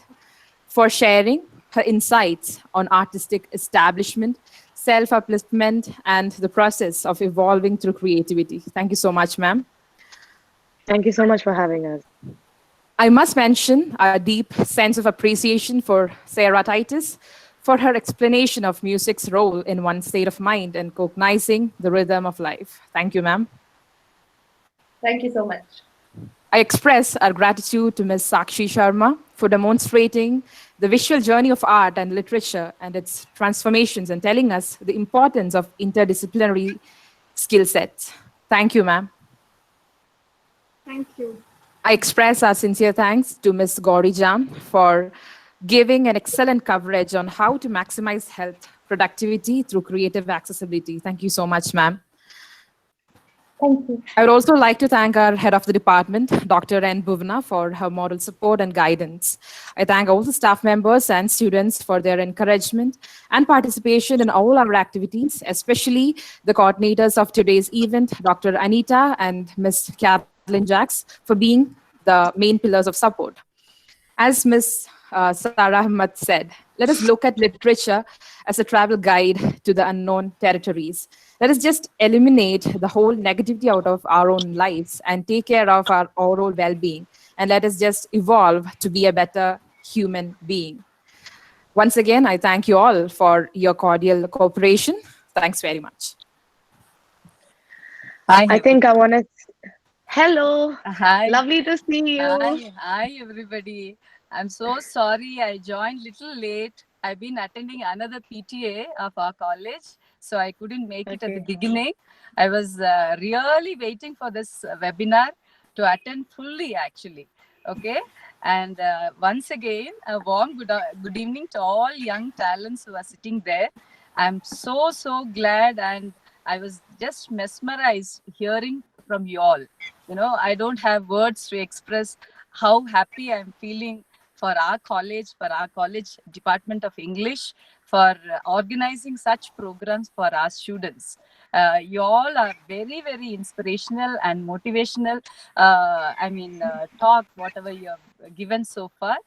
for sharing her insights on artistic establishment, self-upliftment, and the process of evolving through creativity. Thank you so much, ma'am. Thank you so much for having us. I must mention a deep sense of appreciation for Sarah Titus for her explanation of music's role in one's state of mind and cognizing the rhythm of life. Thank you, ma'am. Thank you so much. I express our gratitude to Ms. Sakshi Sharma for demonstrating the visual journey of art and literature and its transformations and telling us the importance of interdisciplinary skill sets. Thank you, ma'am. Thank you. I express our sincere thanks to Ms. Gauri Jam for giving an excellent coverage on how to maximize health productivity through creative accessibility. Thank you so much, ma'am. Thank you. I would also like to thank our head of the department, Dr. N. Bhuvna, for her moral support and guidance. I thank all the staff members and students for their encouragement and participation in all our activities, especially the coordinators of today's event, Dr. Anita and Ms. Kathleen Jacks, for being the main pillars of support. As Ms. Sarah Ahmad said, let us look at literature as a travel guide to the unknown territories. Let us just eliminate the whole negativity out of our own lives and take care of our overall well being. And let us just evolve to be a better human being. Once again, I thank you all for your cordial cooperation. Thanks very much. I think I want to. Hello. Hi, Lovely to see you. hi, everybody. I'm so sorry I joined little late. I've been attending another PTA of our college, so I couldn't make it at the Okay. beginning. I was really waiting for this webinar to attend fully, actually. Okay, and once again, a warm good evening to all young talents who are sitting there. I'm so glad, and I was just mesmerized hearing from you all. I don't have words to express how happy I'm feeling for our college department of English, for organizing such programs for our students. You all are very inspirational and motivational. Talk whatever you have given so far,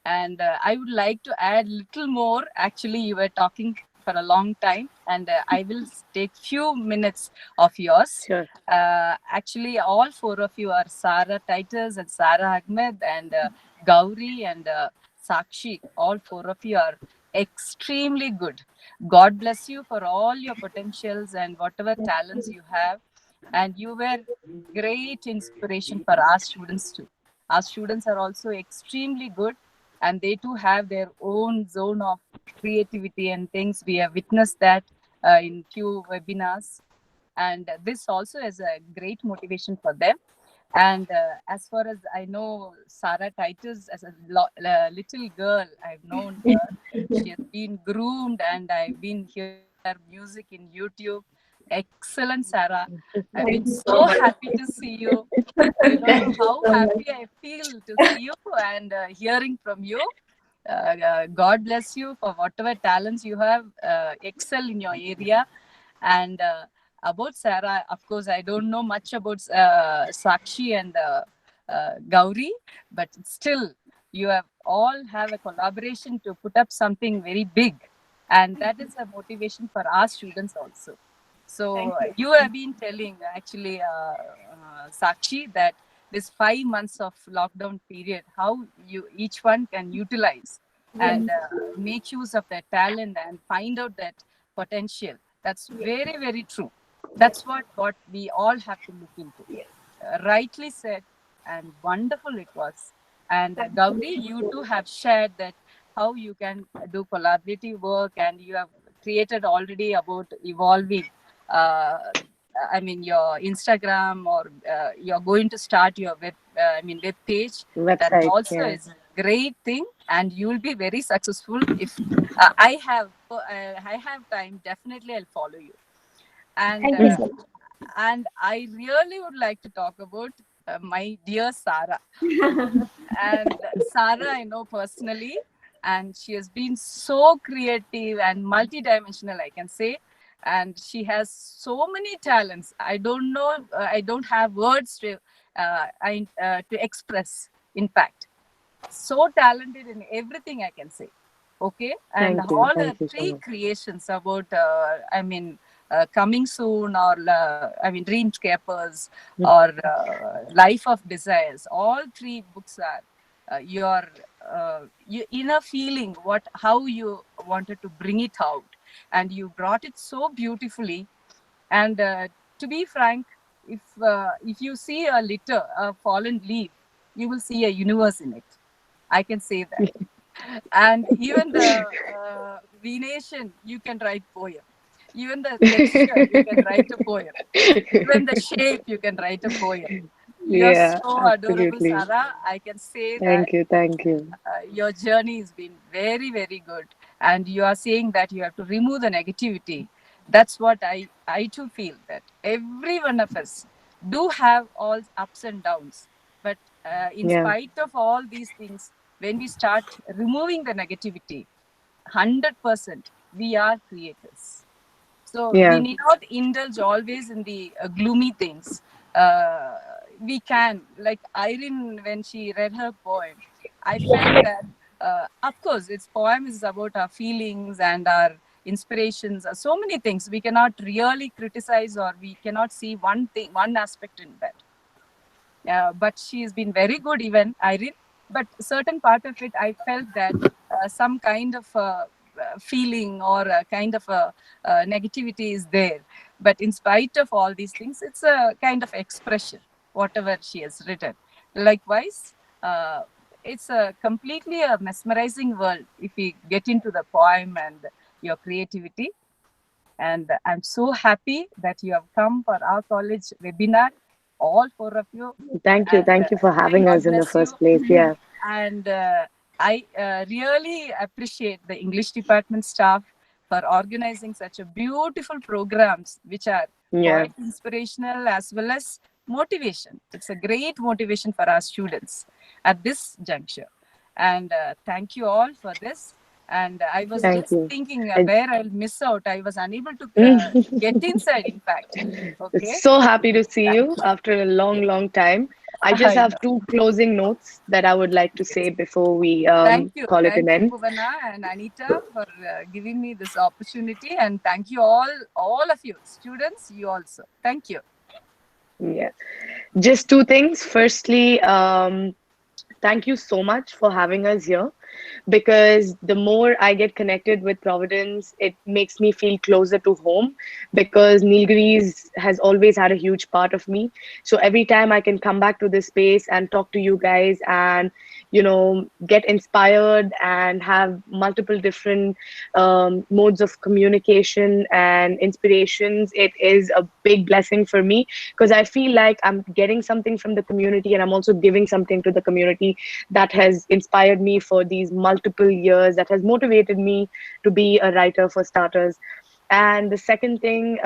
and I would like to add little more. Actually, you were talking for a long time, and I will take few minutes of yours. Sure. Actually, all four of you are Sarah Titus and Sarah Ahmed and Gauri and Sakshi. All four of you are extremely good. God bless you for all your potentials and whatever talents you have. And you were great inspiration for our students too. Our students are also extremely good, and they too have their own zone of creativity and things. We have witnessed that in few webinars, and this also is a great motivation for them. And as far as I know, Sarah Titus, as a little girl, I've known her. She has been groomed, and I've been hearing her music in YouTube. Excellent, Sarah. I've been so happy to see you. You don't know how happy I feel to see you and hearing from you. God bless you for whatever talents you have. Excel in your area. And about Sarah, of course, I don't know much about Sakshi and Gauri, but still, you have all have a collaboration to put up something very big, and that is a motivation for our students also. So you have been telling actually, Sakshi, that this 5 months of lockdown period, how you each one can utilize and make use of their talent and find out that potential. That's very true. That's what we all have to look into. Rightly said, and wonderful it was. And Gauri, you too have shared that how you can do collaborative work, and you have created already about evolving. Your Instagram, or you're going to start your web page. That Website. also Yeah. is a great thing, and you'll be very successful. If I have time, definitely I'll follow you. And Thank you so much. and I really would like to talk about my dear Sarah. And Sarah, I know personally, and she has been so creative and multidimensional, I can say. And she has so many talents. I don't know, I don't have words to express. In fact, so talented in everything, I can say. Okay, and Thank you. all Thank you so three much. creations about coming soon, or Dreamscapes, or Life of Desires. All three books are your inner feeling, how you wanted to bring it out, and you brought it so beautifully. And to be frank, if you see a litter, a fallen leaf, you will see a universe in it. I can say that. And even the venation, you can write poem. Even the texture, you can write a poem. Even the shape, you can write a poem. You're Yeah, so adorable, absolutely. Sarah. I can say that Thank you. Thank you. your journey has been very, very good. And you are saying that you have to remove the negativity. That's what I too feel, that every one of us do have all ups and downs. But in Yeah. spite of all these things, when we start removing the negativity, 100% we are creators. So we Yeah. need not indulge always in the gloomy things. Uh, we can, like Irene, when she read her poem, I felt that, of course, its poem is about our feelings and our inspirations, so many things. We cannot really criticize, or we cannot see one thing, one aspect in that. But she's been very good, even Irene. But certain part of it, I felt that some kind of feeling or a kind of a negativity is there. But in spite of all these things, it's a kind of expression, whatever she has written. Likewise, it's a completely a mesmerizing world if we get into the poem and your creativity. And I'm so happy that you have come for our college webinar, all four of you. Thank you. And Thank you for having God us in the bless you. first place. Yeah. And I really appreciate the English department staff for organizing such a beautiful programs, which are Yeah. quite inspirational as well as motivation. It's a great motivation for our students at this juncture. And thank you all for this. And I was Thank just you. thinking And where I'll miss out. I was unable to get inside, in fact. Okay. so happy to see you after a long, long time. I just I have know. two closing notes that I would like to say before we call it an Thank you, end. Bhuvana and Anita, for giving me this opportunity. And thank you all of you, students, you also. Thank you. Yeah. Just two things. Firstly, thank you so much for having us here, because the more I get connected with Providence, it makes me feel closer to home, because Nilgiris has always had a huge part of me. So every time I can come back to this space and talk to you guys and, get inspired and have multiple different modes of communication and inspirations, it is a big blessing for me, because I feel like I'm getting something from the community and I'm also giving something to the community that has inspired me for these multiple years, that has motivated me to be a writer, for starters. And the second thing,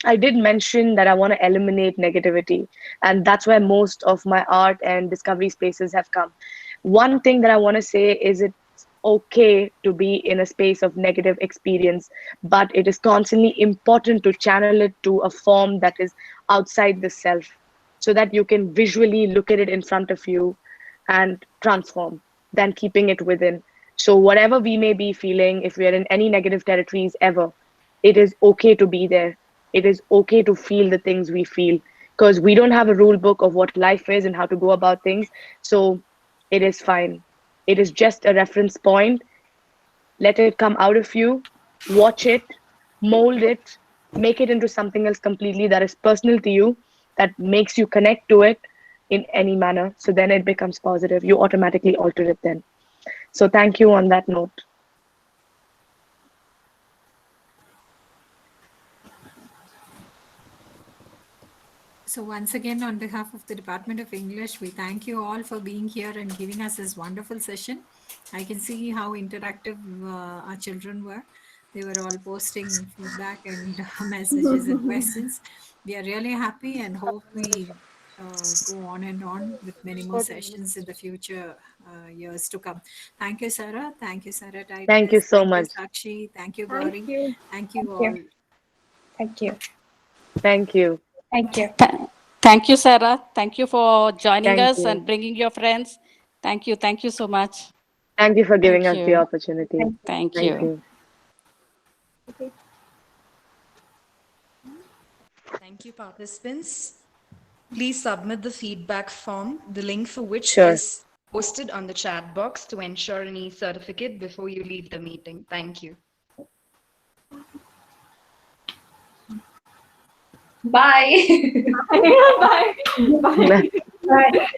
I did mention that I want to eliminate negativity, and that's where most of my art and discovery spaces have come. One thing that I want to say is it's okay to be in a space of negative experience, but it is constantly important to channel it to a form that is outside the self, so that you can visually look at it in front of you and transform than keeping it within. So, whatever we may be feeling, if we are in any negative territories ever, it is okay to be there. It is okay to feel the things we feel, because we don't have a rule book of what life is and how to go about things. So, it is fine. It is just a reference point. Let it come out of you, watch it, mold it, make it into something else completely that is personal to you, that makes you connect to it in any manner. So then it becomes positive. You automatically alter it then. So thank you on that note. So once again, on behalf of the Department of English, we thank you all for being here and giving us this wonderful session. I can see how interactive our children were. They were all posting feedback and messages and questions. We are really happy and hope we go on and on with many more sessions in the future years to come. Thank you, Sarah. Thank you, Sarah Thank you Titus. so Thank you, much. Sakshi. Thank you, Thank Gauri. you. Thank you Thank you. all. Thank you. Thank you. Thank you. Thank you, Sarah. Thank you for joining Thank us and you. bringing your friends. Thank you. Thank you so much. Thank you for giving Thank us the you. opportunity. Thank Thank you. you. Okay. Thank you, participants. Please submit the feedback form, the link for which Sure. is posted on the chat box to ensure any certificate before you leave the meeting. Thank you. Bye. Bye. Bye. Bye. Bye.